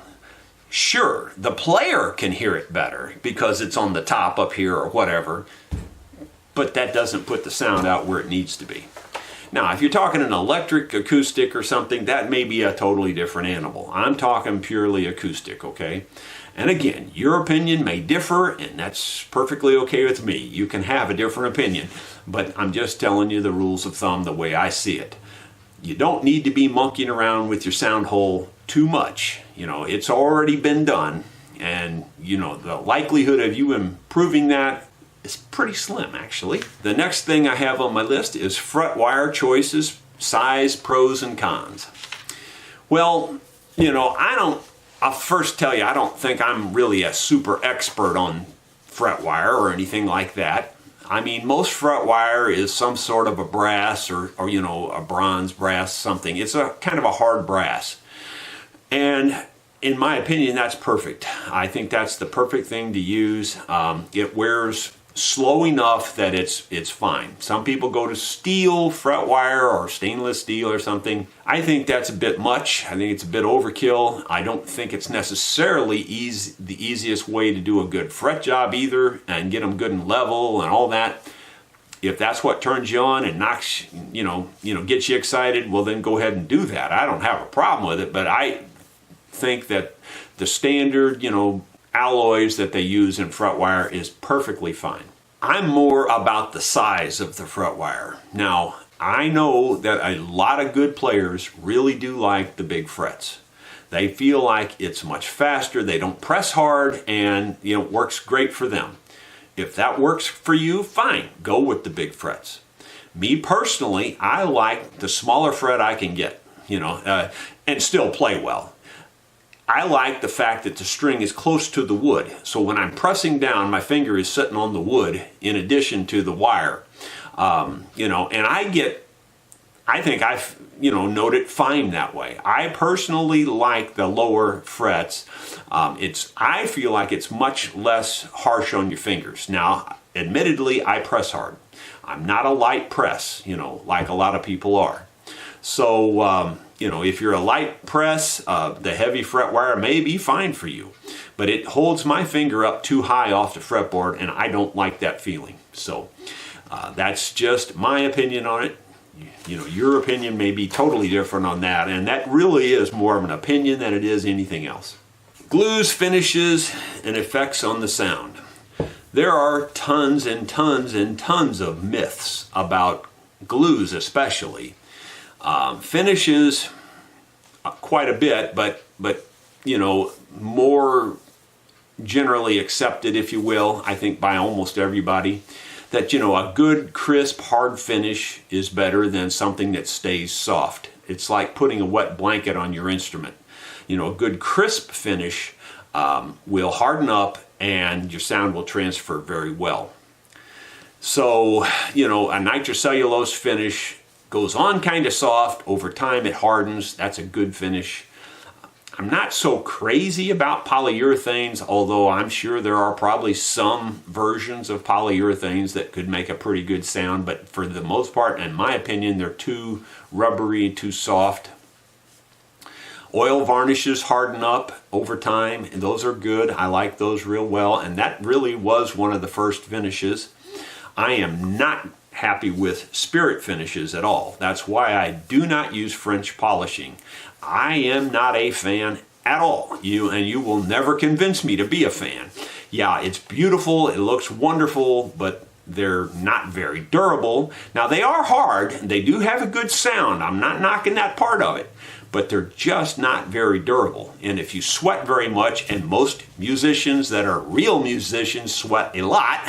Sure, the player can hear it better because it's on the top up here or whatever, but that doesn't put the sound out where it needs to be. Now, if you're talking an electric acoustic or something, that may be a totally different animal. I'm talking purely acoustic, okay? And again, your opinion may differ, and that's perfectly okay with me. You can have a different opinion, but I'm just telling you the rules of thumb the way I see it. You don't need to be monkeying around with your sound hole too much. You know, it's already been done, and you know, the likelihood of you improving that is pretty slim, actually. The next thing I have on my list is fret wire choices, size, pros and cons. Well, you know, I'll first tell you, I don't think I'm really a super expert on fret wire or anything like that. I mean, most fret wire is some sort of a brass or you know, a bronze, brass, something. It's a kind of a hard brass. And in my opinion, that's perfect. I think that's the perfect thing to use. It wears slow enough that it's fine. Some people go to steel fret wire or stainless steel or something. I think that's a bit much. I think it's a bit overkill. I don't think it's necessarily the easiest way to do a good fret job either, and get them good and level and all that. If that's what turns you on and knocks, gets you excited, well then go ahead and do that. I don't have a problem with it, but I think that the standard, alloys that they use in fret wire is perfectly fine. I'm more about the size of the fret wire. Now, I know that a lot of good players really do like the big frets. They feel like it's much faster, they don't press hard, and it works great for them. If that works for you, fine, go with the big frets. Me personally, I like the smaller fret I can get, and still play well. I like the fact that the string is close to the wood. So when I'm pressing down, my finger is sitting on the wood in addition to the wire. And I think I've, note it fine that way. I personally like the lower frets. I feel like it's much less harsh on your fingers. Now, admittedly, I press hard. I'm not a light press, like a lot of people are. So, if you're a light press, the heavy fret wire may be fine for you, but it holds my finger up too high off the fretboard, and I don't like that feeling. So that's just my opinion on it. Your opinion may be totally different on that, and that really is more of an opinion than it is anything else. Glues, finishes, and effects on the sound. There are tons and tons and tons of myths about glues, especially. Finishes quite a bit, but more generally accepted, if you will, I think by almost everybody, that a good crisp hard finish is better than something that stays soft. It's like putting a wet blanket on your instrument. A good crisp finish will harden up and your sound will transfer very well. So a nitrocellulose finish goes on kind of soft. Over time it hardens. That's a good finish. I'm not so crazy about polyurethanes, although I'm sure there are probably some versions of polyurethanes that could make a pretty good sound, but for the most part, in my opinion, they're too rubbery, too soft. Oil varnishes harden up over time, and those are good. I like those real well, and that really was one of the first finishes. I am not happy with spirit finishes at all. That's why I do not use French polishing. I am not a fan at all. You will never convince me to be a fan. Yeah, it's beautiful, it looks wonderful, but they're not very durable. Now they are hard, they do have a good sound. I'm not knocking that part of it, but they're just not very durable. And if you sweat very much, and most musicians that are real musicians sweat a lot,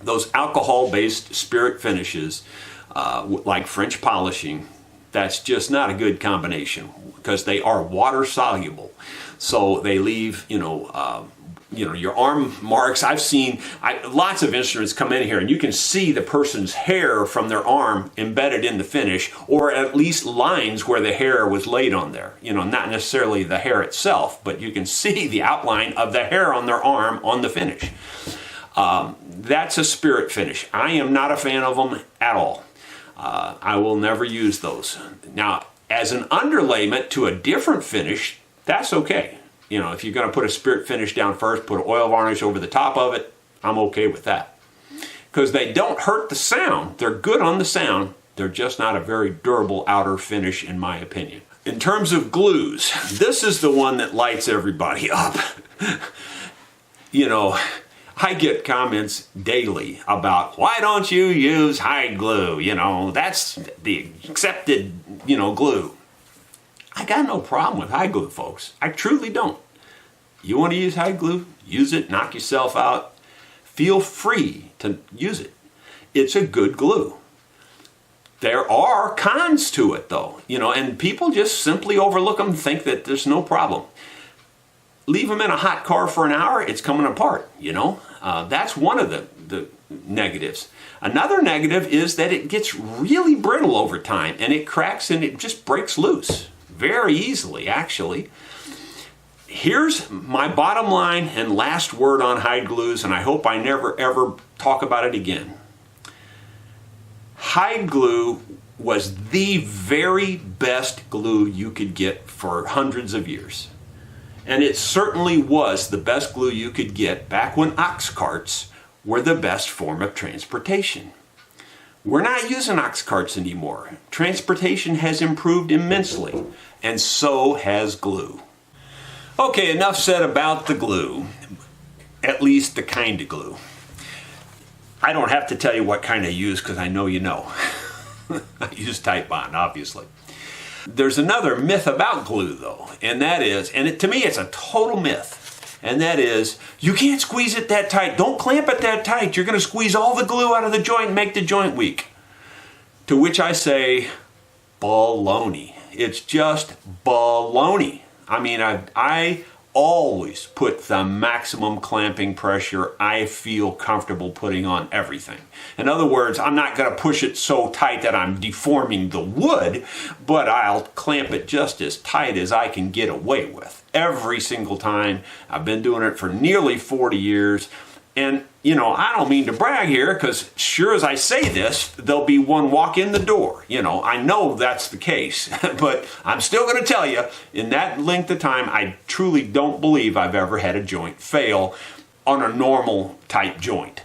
those alcohol-based spirit finishes, like French polishing, that's just not a good combination because they are water soluble. So they leave, your arm marks. I've seen lots of instruments come in here and you can see the person's hair from their arm embedded in the finish, or at least lines where the hair was laid on there. Not necessarily the hair itself, but you can see the outline of the hair on their arm on the finish. That's a spirit finish. I am not a fan of them at all. I will never use those. Now, as an underlayment to a different finish, that's okay. If you're going to put a spirit finish down first, put an oil varnish over the top of it, I'm okay with that. Because they don't hurt the sound. They're good on the sound, They're just not a very durable outer finish in my opinion. In terms of glues, this is the one that lights everybody up. You know, I get comments daily about, why don't you use hide glue? You know, that's the accepted, glue. I got no problem with hide glue, folks. I truly don't. You want to use hide glue? Use it, knock yourself out. Feel free to use it. It's a good glue. There are cons to it though, and people just simply overlook them and think that there's no problem. Leave them in a hot car for an hour, it's coming apart, That's one of the negatives. Another negative is that it gets really brittle over time and it cracks and it just breaks loose very easily, actually. Here's my bottom line and last word on hide glues, and I hope I never ever talk about it again. Hide glue was the very best glue you could get for hundreds of years. And it certainly was the best glue you could get back when ox carts were the best form of transportation. We're not using ox carts anymore. Transportation has improved immensely, and so has glue. Okay, enough said about the glue, at least the kind of glue. I don't have to tell you what kind I use because I know you know. I use Titebond, obviously. There's another myth about glue though, and that is, to me it's a total myth, and that is, you can't squeeze it that tight. Don't clamp it that tight. You're going to squeeze all the glue out of the joint and make the joint weak. To which I say, baloney. It's just baloney. I mean, I always put the maximum clamping pressure I feel comfortable putting on everything. In other words, I'm not going to push it so tight that I'm deforming the wood, but I'll clamp it just as tight as I can get away with. Every single time. I've been doing it for nearly 40 years. And, I don't mean to brag here, because sure as I say this, there'll be one walk in the door. I know that's the case, but I'm still going to tell you, in that length of time, I truly don't believe I've ever had a joint fail on a normal type joint.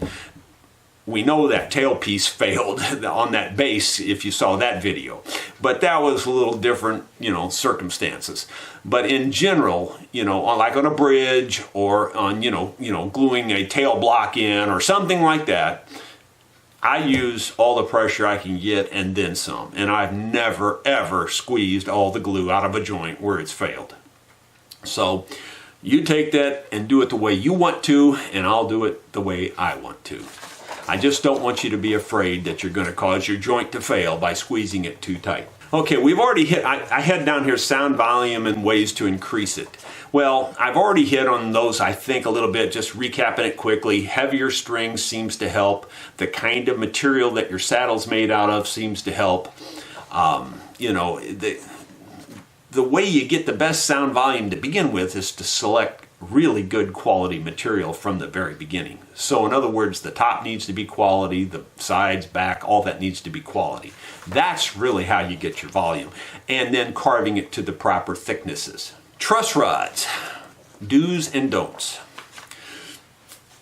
We know that Tailpiece failed on that base, if you saw that video. But that was a little different, circumstances. But in general, like on a bridge or on, gluing a tail block in or something like that, I use all the pressure I can get and then some. And I've never, ever squeezed all the glue out of a joint where it's failed. So you take that and do it the way you want to, and I'll do it the way I want to. I just don't want you to be afraid that you're going to cause your joint to fail by squeezing it too tight. Okay, we've already hit, I had down here sound volume and ways to increase it. Well, I've already hit on those, I think, a little bit, just recapping it quickly. Heavier strings seems to help. The kind of material that your saddle's made out of seems to help. The way you get the best sound volume to begin with is to select really good quality material from the very beginning. So in other words, the top needs to be quality, the sides, back, all that needs to be quality. That's really how you get your volume. And then carving it to the proper thicknesses. Truss rods, do's and don'ts.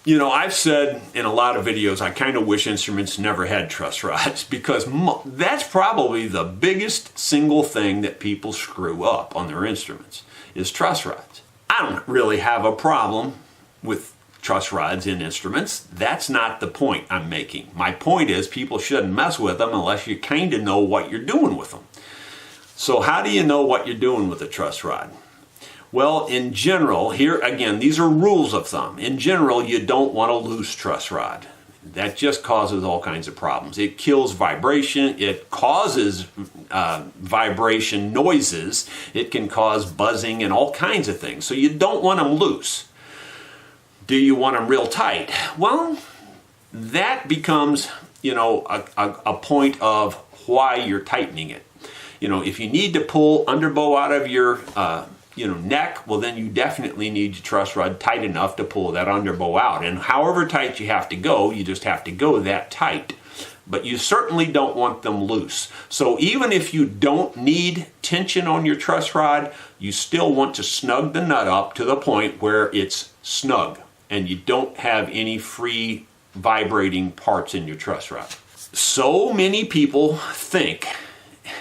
I've said in a lot of videos, I kind of wish instruments never had truss rods because that's probably the biggest single thing that people screw up on their instruments is truss rods. I don't really have a problem with truss rods in instruments. That's not the point I'm making. My point is people shouldn't mess with them unless you kind of know what you're doing with them. So how do you know what you're doing with a truss rod? Well, in general, here again, these are rules of thumb. In general, you don't want a loose truss rod. That just causes all kinds of problems. It kills vibration. It causes vibration noises. It can cause buzzing and all kinds of things. So you don't want them loose. Do you want them real tight? Well, that becomes, a point of why you're tightening it. If you need to pull underbow out of your neck, well then you definitely need your truss rod tight enough to pull that underbow out. And however tight you have to go, you just have to go that tight. But you certainly don't want them loose. So even if you don't need tension on your truss rod, you still want to snug the nut up to the point where it's snug and you don't have any free vibrating parts in your truss rod. So many people think,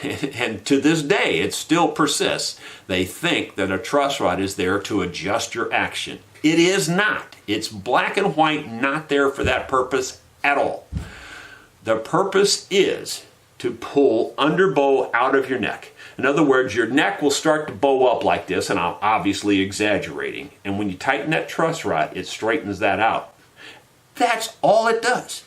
and to this day it still persists, they think that a truss rod is there to adjust your action. It is not. It's black and white, not there for that purpose at all. The purpose is to pull underbow out of your neck. In other words, your neck will start to bow up like this, and I'm obviously exaggerating. And when you tighten that truss rod, it straightens that out. That's all it does.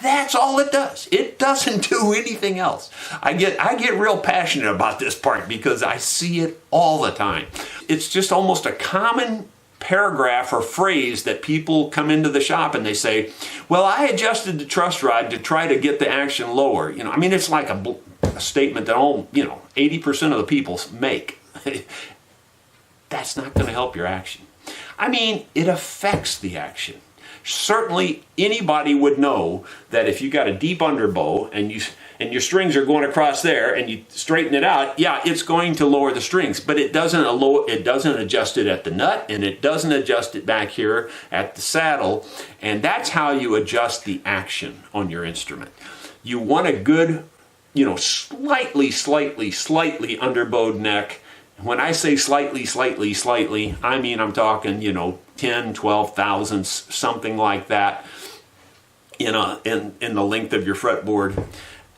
That's all it does. It doesn't do anything else. I get real passionate about this part because I see it all the time. It's just almost a common paragraph or phrase that people come into the shop and they say, well, I adjusted the truss rod to try to get the action lower. I mean, it's like a statement that 80% of the people make. That's not going to help your action. I mean, it affects the action. Certainly anybody would know that if you got a deep underbow and your strings are going across there and you straighten it out, yeah, it's going to lower the strings, but it doesn't adjust it at the nut, and it doesn't adjust it back here at the saddle. And that's how you adjust the action on your instrument. You want a good, slightly underbowed neck. When I say slightly, I mean I'm talking, 10, 12 thousandths, something like that in the length of your fretboard.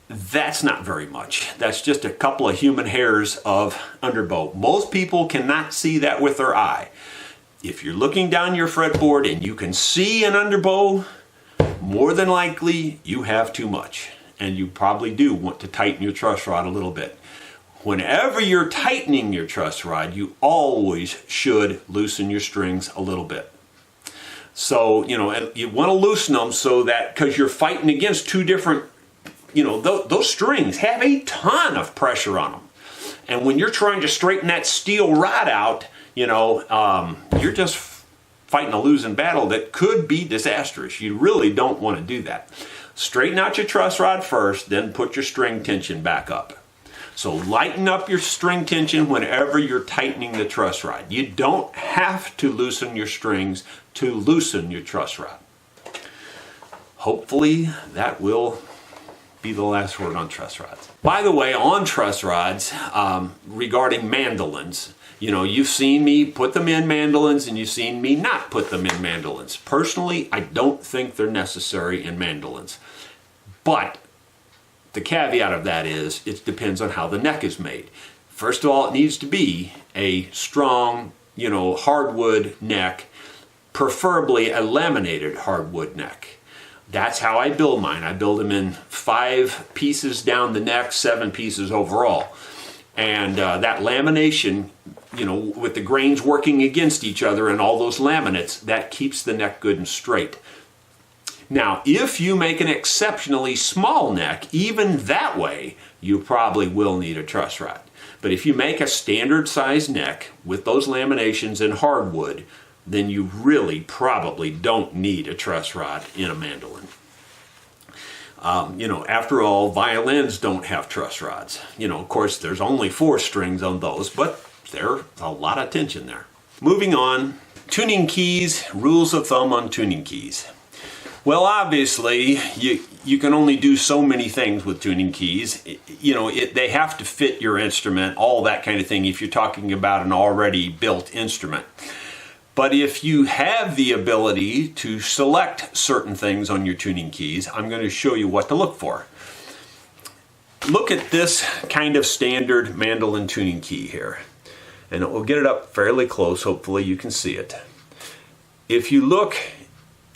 That's not very much. That's just a couple of human hairs of underbow. Most people cannot see that with their eye. If you're looking down your fretboard and you can see an underbow, more than likely you have too much, and you probably do want to tighten your truss rod a little bit. Whenever you're tightening your truss rod, you always should loosen your strings a little bit. So, you want to loosen them so that, because you're fighting against two different, those strings have a ton of pressure on them. And when you're trying to straighten that steel rod out, you're just fighting a losing battle that could be disastrous. You really don't want to do that. Straighten out your truss rod first, then put your string tension back up. So lighten up your string tension whenever you're tightening the truss rod. You don't have to loosen your strings to loosen your truss rod. Hopefully that will be the last word on truss rods. By the way, on truss rods, regarding mandolins, you've seen me put them in mandolins and you've seen me not put them in mandolins. Personally, I don't think they're necessary in mandolins. But the caveat of that is, it depends on how the neck is made. First of all, it needs to be a strong, hardwood neck, preferably a laminated hardwood neck. That's how I build mine. I build them in 5 pieces down the neck, 7 pieces overall. And that lamination, with the grains working against each other and all those laminates, that keeps the neck good and straight. Now, if you make an exceptionally small neck, even that way, you probably will need a truss rod. But if you make a standard size neck with those laminations in hardwood, then you really probably don't need a truss rod in a mandolin. After all, violins don't have truss rods. Of course, there's only 4 strings on those, but there's a lot of tension there. Moving on, tuning keys, rules of thumb on tuning keys. Well, obviously, you can only do so many things with tuning keys. They have to fit your instrument, all that kind of thing, if you're talking about an already built instrument. But if you have the ability to select certain things on your tuning keys, I'm going to show you what to look for. Look at this kind of standard mandolin tuning key here. And we'll get it up fairly close, hopefully you can see it. If you look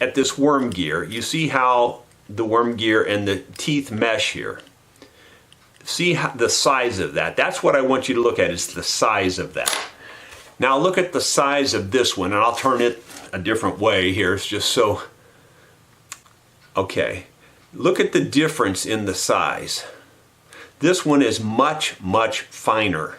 at this worm gear, you see how the worm gear and the teeth mesh here. See the size of that. That's what I want you to look at, is the size of that. Now look at the size of this one, and I'll turn it a different way here. It's just so, okay. Look at the difference in the size. This one is much finer.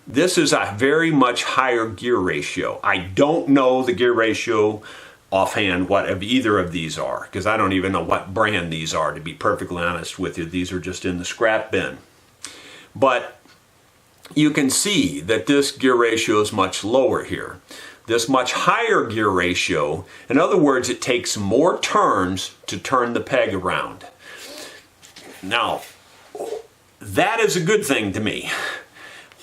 This is a very much higher gear ratio. I don't know the gear ratio offhand what of either of these are, because I don't even know what brand these are, to be perfectly honest with you. These are just in the scrap bin. But you can see that this gear ratio is much lower here. This much higher gear ratio, in other words, it takes more turns to turn the peg around. Now, that is a good thing to me.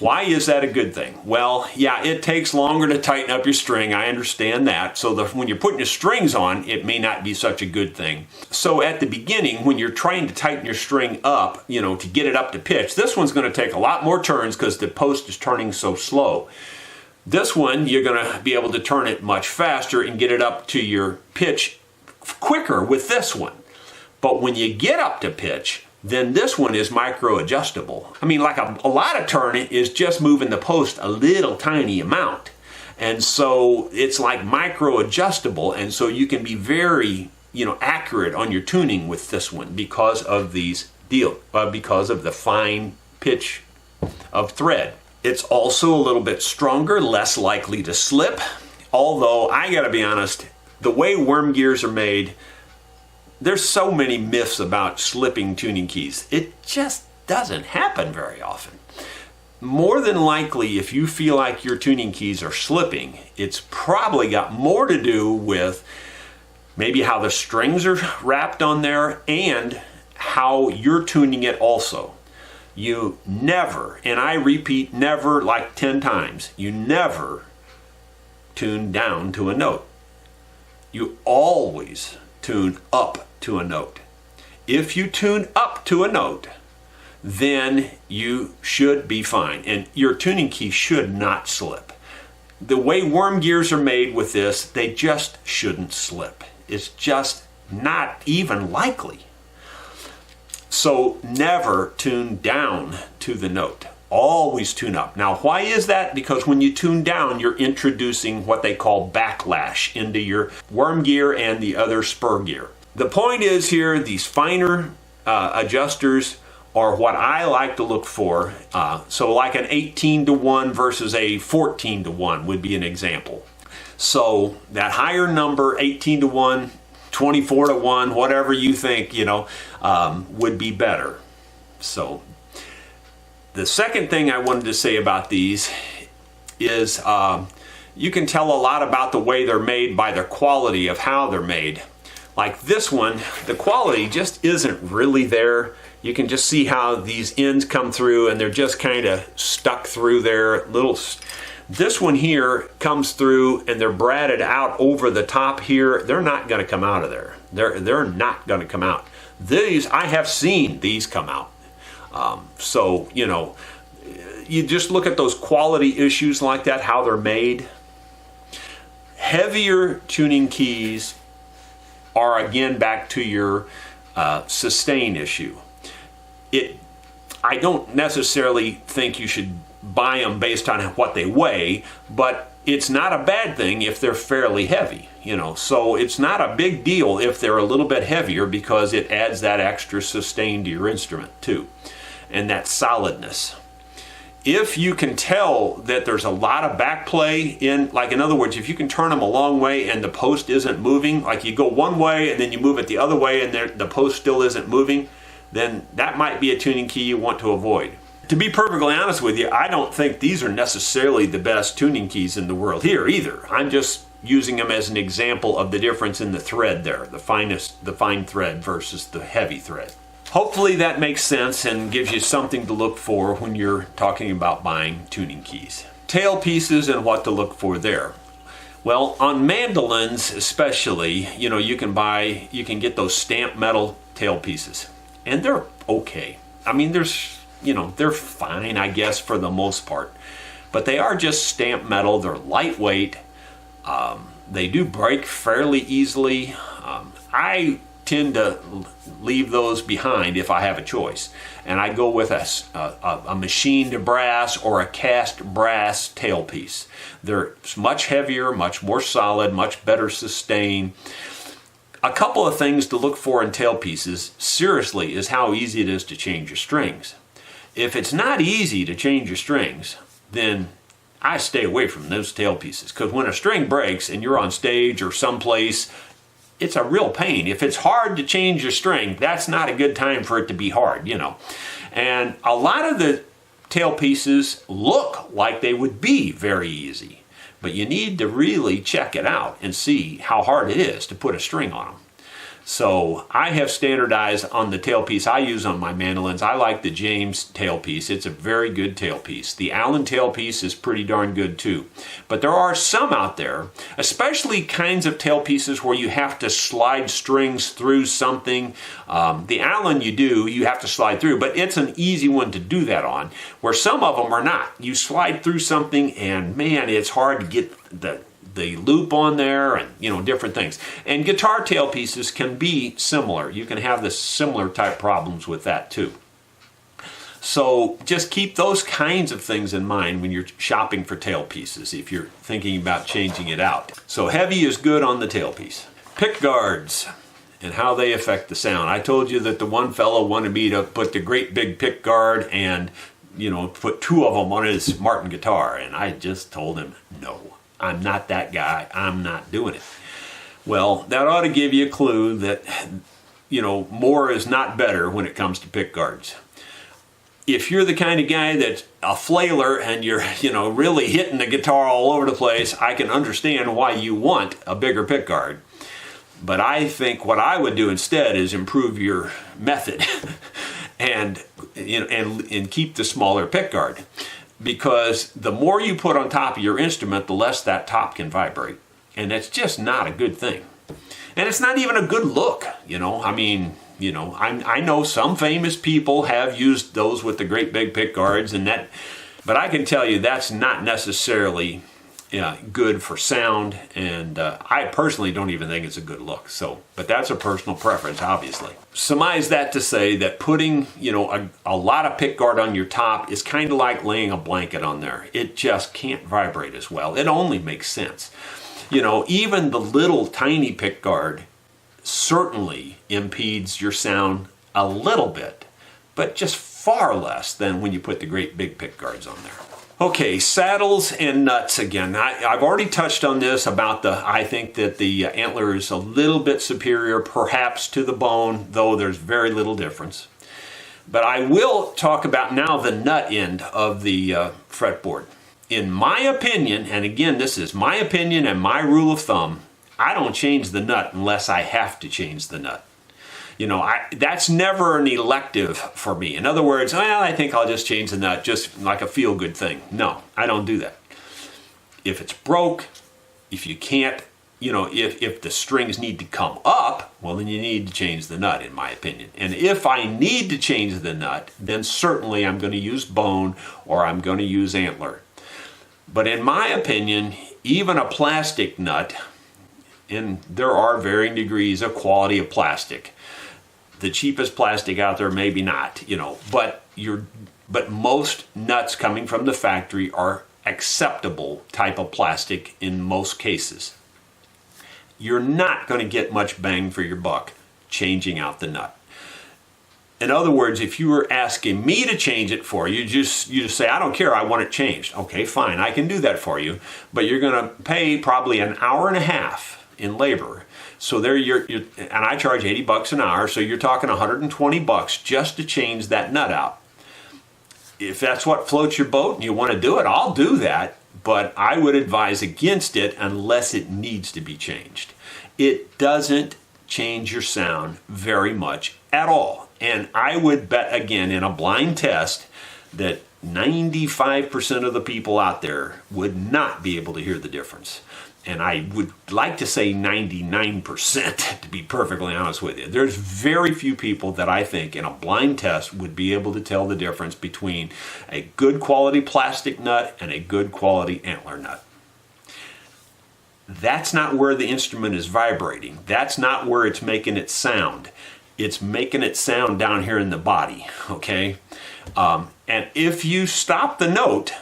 Why is that a good thing? Well, yeah, it takes longer to tighten up your string. I understand that. So when you're putting your strings on, it may not be such a good thing. So at the beginning, when you're trying to tighten your string up, to get it up to pitch, this one's going to take a lot more turns because the post is turning so slow. This one, you're going to be able to turn it much faster and get it up to your pitch quicker with this one. But when you get up to pitch, then this one is micro adjustable. I mean, like a lot of turning is just moving the post a little tiny amount. And so it's like micro adjustable, and so you can be very, accurate on your tuning with this one because of because of the fine pitch of thread. It's also a little bit stronger, less likely to slip. Although I gotta be honest, the way worm gears are made, there's so many myths about slipping tuning keys. It just doesn't happen very often. More than likely, if you feel like your tuning keys are slipping, it's probably got more to do with maybe how the strings are wrapped on there and how you're tuning it also. You never, and I repeat never like 10 times, you never tune down to a note. You always tune up to a note. If you tune up to a note, then you should be fine, and your tuning key should not slip. The way worm gears are made with this, they just shouldn't slip. It's just not even likely. So never tune down to the note. Always tune up. Now, why is that? Because when you tune down, you're introducing what they call backlash into your worm gear and the other spur gear. The point is here, these finer adjusters are what I like to look for. So like an 18-to-1 versus a 14-to-1 would be an example. So that higher number, 18-to-1, 24-to-1, whatever you think, would be better. So the second thing I wanted to say about these is you can tell a lot about the way they're made by the quality of how they're made. Like this one, the quality just isn't really there. You can just see how these ends come through and they're just kind of stuck through there. This one here comes through and they're braided out over the top here. They're not going to come out of there. They're not going to come out. These, I have seen these come out. So, you just look at those quality issues like that, how they're made. Heavier tuning keys are again back to your sustain issue. I don't necessarily think you should buy them based on what they weigh, but it's not a bad thing if they're fairly heavy, so it's not a big deal if they're a little bit heavier because it adds that extra sustain to your instrument too, and that solidness. If you can tell that there's a lot of back play in other words, if you can turn them a long way and the post isn't moving, like you go one way and then you move it the other way and the post still isn't moving, then that might be a tuning key you want to avoid. To be perfectly honest with you, I don't think these are necessarily the best tuning keys in the world here either. I'm just using them as an example of the difference in the thread there, the fine thread versus the heavy thread. Hopefully that makes sense and gives you something to look for when you're talking about buying tuning keys. Tailpieces and what to look for there. Well, on mandolins especially, you can get those stamped metal tailpieces, and they're okay. I mean, they're fine, I guess, for the most part, but they are just stamped metal. They're lightweight. They do break fairly easily. I tend to leave those behind if I have a choice, and I go with a machined brass or a cast brass tailpiece. They're much heavier, much more solid, much better sustain. A couple of things to look for in tailpieces, seriously, is how easy it is to change your strings. If it's not easy to change your strings, then I stay away from those tailpieces, because when a string breaks and you're on stage or someplace, it's a real pain. If it's hard to change your string, that's not a good time for it to be hard, And a lot of the tailpieces look like they would be very easy, but you need to really check it out and see how hard it is to put a string on them. So I have standardized on the tailpiece I use on my mandolins. I like the James tailpiece. It's a very good tailpiece. The Allen tailpiece is pretty darn good too. But there are some out there, especially kinds of tailpieces where you have to slide strings through something. The Allen you have to slide through, but it's an easy one to do that on, where some of them are not. You slide through something and man, it's hard to get the loop on there and different things. And guitar tailpieces can be similar. You can have the similar type problems with that too. So just keep those kinds of things in mind when you're shopping for tailpieces if you're thinking about changing it out. So heavy is good on the tailpiece. Pickguards and how they affect the sound. I told you that the one fellow wanted me to put the great big pickguard and put 2 of them on his Martin guitar, and I just told him no. I'm not that guy. I'm not doing it. Well, that ought to give you a clue that, more is not better when it comes to pickguards. If you're the kind of guy that's a flailer and you're, really hitting the guitar all over the place, I can understand why you want a bigger pickguard. But I think what I would do instead is improve your method and keep the smaller pickguard. Because the more you put on top of your instrument, the less that top can vibrate. And that's just not a good thing. And it's not even a good look, I know some famous people have used those with the great big pickguards, but I can tell you that's not necessarily good for sound, and I personally don't even think it's a good look. But that's a personal preference, obviously. Surmise that to say that putting, a lot of pickguard on your top is kind of like laying a blanket on there. It just can't vibrate as well. It only makes sense. Even the little tiny pickguard certainly impedes your sound a little bit, but just far less than when you put the great big pickguards on there. Okay, saddles and nuts again. I've already touched on this about I think that the antler is a little bit superior perhaps to the bone, though there's very little difference. But I will talk about now the nut end of the fretboard. In my opinion, and again, this is my opinion and my rule of thumb, I don't change the nut unless I have to change the nut. That's never an elective for me. In other words, I think I'll just change the nut, just like a feel-good thing. No, I don't do that. If it's broke, if you can't, if the strings need to come up, well, then you need to change the nut, in my opinion. And if I need to change the nut, then certainly I'm going to use bone or I'm going to use antler. But in my opinion, even a plastic nut, and there are varying degrees of quality of plastic. The cheapest plastic out there, maybe not, but most nuts coming from the factory are acceptable type of plastic in most cases. You're not going to get much bang for your buck changing out the nut. In other words, if you were asking me to change it for you, you just say, I don't care, I want it changed. Okay, fine, I can do that for you, but you're going to pay probably an hour and a half in labor. So there and I charge $80 an hour, so you're talking $120 just to change that nut out. If that's what floats your boat and you want to do it, I'll do that, but I would advise against it unless it needs to be changed. It doesn't change your sound very much at all. And I would bet, again, in a blind test, that 95% of the people out there would not be able to hear the difference. And I would like to say 99%, to be perfectly honest with you. There's very few people that I think in a blind test would be able to tell the difference between a good quality plastic nut and a good quality antler nut. That's not where the instrument is vibrating. That's not where it's making it sound. It's making it sound down here in the body, okay? And if you stop the note,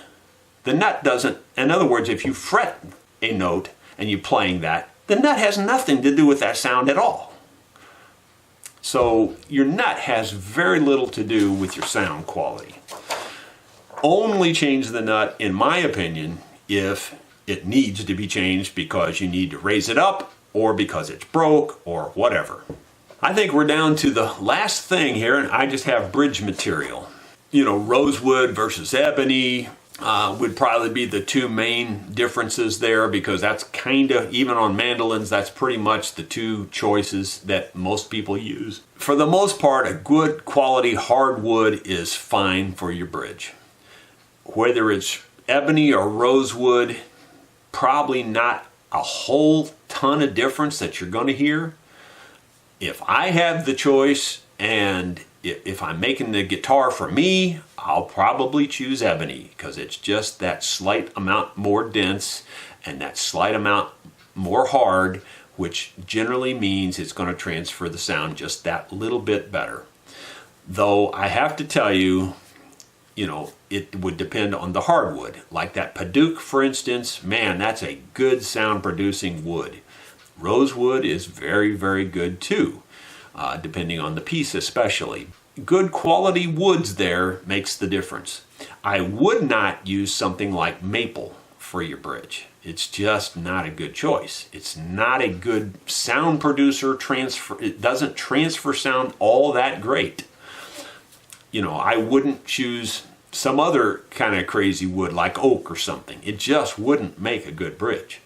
the nut doesn't, in other words, if you fret a note and you're playing that, the nut has nothing to do with that sound at all. So your nut has very little to do with your sound quality. Only change the nut, in my opinion, if it needs to be changed because you need to raise it up or because it's broke or whatever. I think we're down to the last thing here, and I just have bridge material. Rosewood versus ebony, would probably be the two main differences there, because that's kind of, even on mandolins, that's pretty much the two choices that most people use. For the most part, a good quality hardwood is fine for your bridge. Whether it's ebony or rosewood, probably not a whole ton of difference that you're going to hear. If I have the choice, and if I'm making the guitar for me, I'll probably choose ebony, because it's just that slight amount more dense and that slight amount more hard, which generally means it's going to transfer the sound just that little bit better. Though I have to tell you, it would depend on the hardwood. Like that Padauk, for instance, man, that's a good sound producing wood. Rosewood is very, very good too. Depending on the piece especially. Good quality woods there makes the difference. I would not use something like maple for your bridge. It's just not a good choice. It's not a good sound producer. It doesn't transfer sound all that great. I wouldn't choose some other kind of crazy wood like oak or something. It just wouldn't make a good bridge.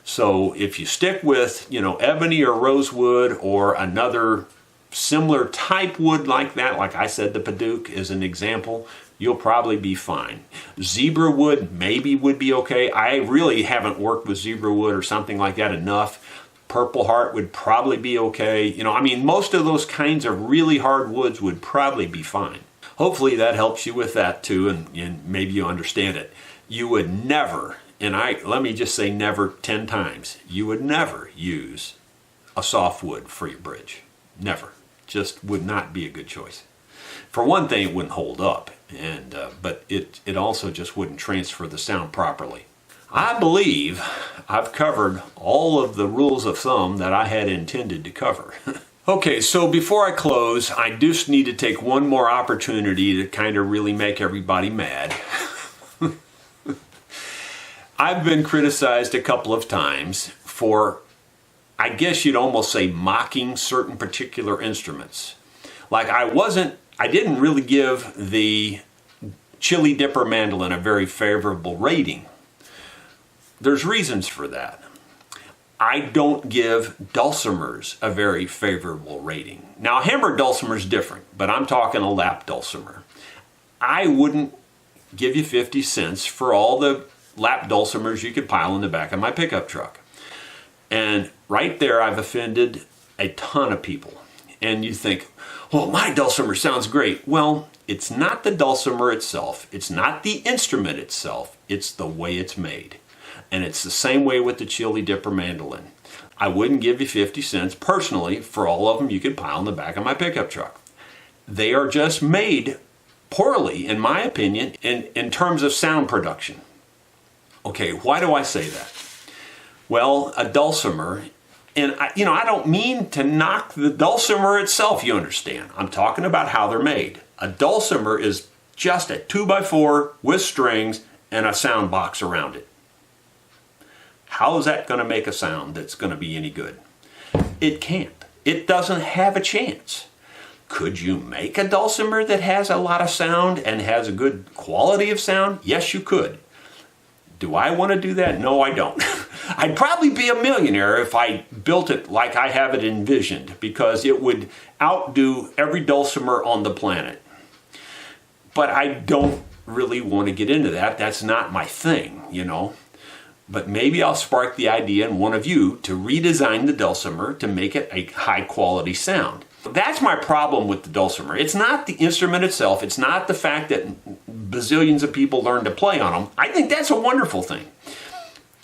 So if you stick with, ebony or rosewood or another similar type wood like that, like I said, the Padauk is an example, you'll probably be fine. Zebra wood maybe would be okay. I really haven't worked with zebra wood or something like that enough. Purple Heart would probably be okay. Most of those kinds of really hard woods would probably be fine. Hopefully that helps you with that too, and maybe you understand it. You would never, let me just say never 10 times, you would never use a softwood for your bridge. Never. Just would not be a good choice. For one thing, it wouldn't hold up, but it also just wouldn't transfer the sound properly. I believe I've covered all of the rules of thumb that I had intended to cover. Okay, so before I close, I just need to take one more opportunity to kind of really make everybody mad. I've been criticized a couple of times for, I guess you'd almost say, mocking certain particular instruments. Like I didn't really give the Chili Dipper mandolin a very favorable rating. There's reasons for that. I don't give dulcimers a very favorable rating. Now, a hammered dulcimer is different, but I'm talking a lap dulcimer. I wouldn't give you 50 cents for all the lap dulcimers you could pile in the back of my pickup truck. And right there, I've offended a ton of people. And you think, well, my dulcimer sounds great. Well, it's not the dulcimer itself. It's not the instrument itself. It's the way it's made. And it's the same way with the Chili Dipper mandolin. I wouldn't give you 50 cents personally for all of them you could pile in the back of my pickup truck. They are just made poorly, in my opinion, in terms of sound production. Okay, why do I say that? Well, a dulcimer, and I don't mean to knock the dulcimer itself, you understand. I'm talking about how they're made. A dulcimer is just a 2x4 with strings and a sound box around it. How is that going to make a sound that's going to be any good? It can't. It doesn't have a chance. Could you make a dulcimer that has a lot of sound and has a good quality of sound? Yes, you could. Do I want to do that? No, I don't. I'd probably be a millionaire if I built it like I have it envisioned, because it would outdo every dulcimer on the planet. But I don't really want to get into that. That's not my thing, But maybe I'll spark the idea in one of you to redesign the dulcimer to make it a high quality sound. That's my problem with the dulcimer. It's not the instrument itself. It's not the fact that bazillions of people learn to play on them. I think that's a wonderful thing.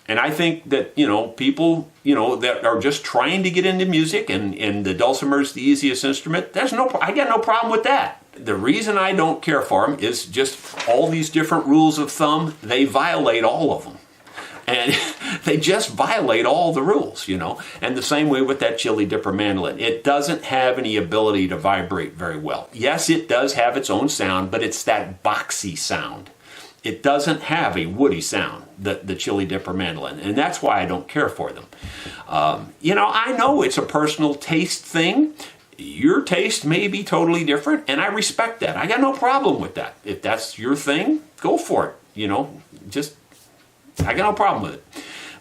And I think that, people, that are just trying to get into music and the dulcimer's the easiest instrument, I got no problem with that. The reason I don't care for them is just all these different rules of thumb, they violate all of them. And they just violate all the rules, And the same way with that Chili Dipper mandolin. It doesn't have any ability to vibrate very well. Yes, it does have its own sound, but it's that boxy sound. It doesn't have a woody sound, the Chili Dipper mandolin. And that's why I don't care for them. I know it's a personal taste thing. Your taste may be totally different, and I respect that. I got no problem with that. If that's your thing, go for it. you know, just, I got no problem with it.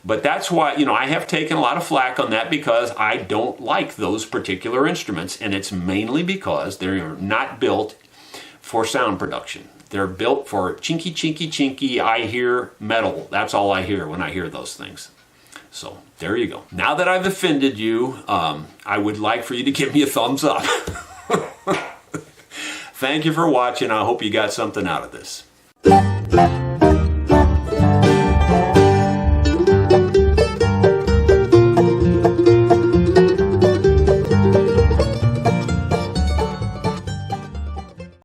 But that's why, you know, I have taken a lot of flack on that because I don't like those particular instruments, and it's mainly because they're not built for sound production. They're built for chinky, chinky, chinky. I hear metal. That's all I hear when I hear those things. So there you go. Now that I've offended you, I would like for you to give me a thumbs up. Thank you for watching. I hope you got something out of this.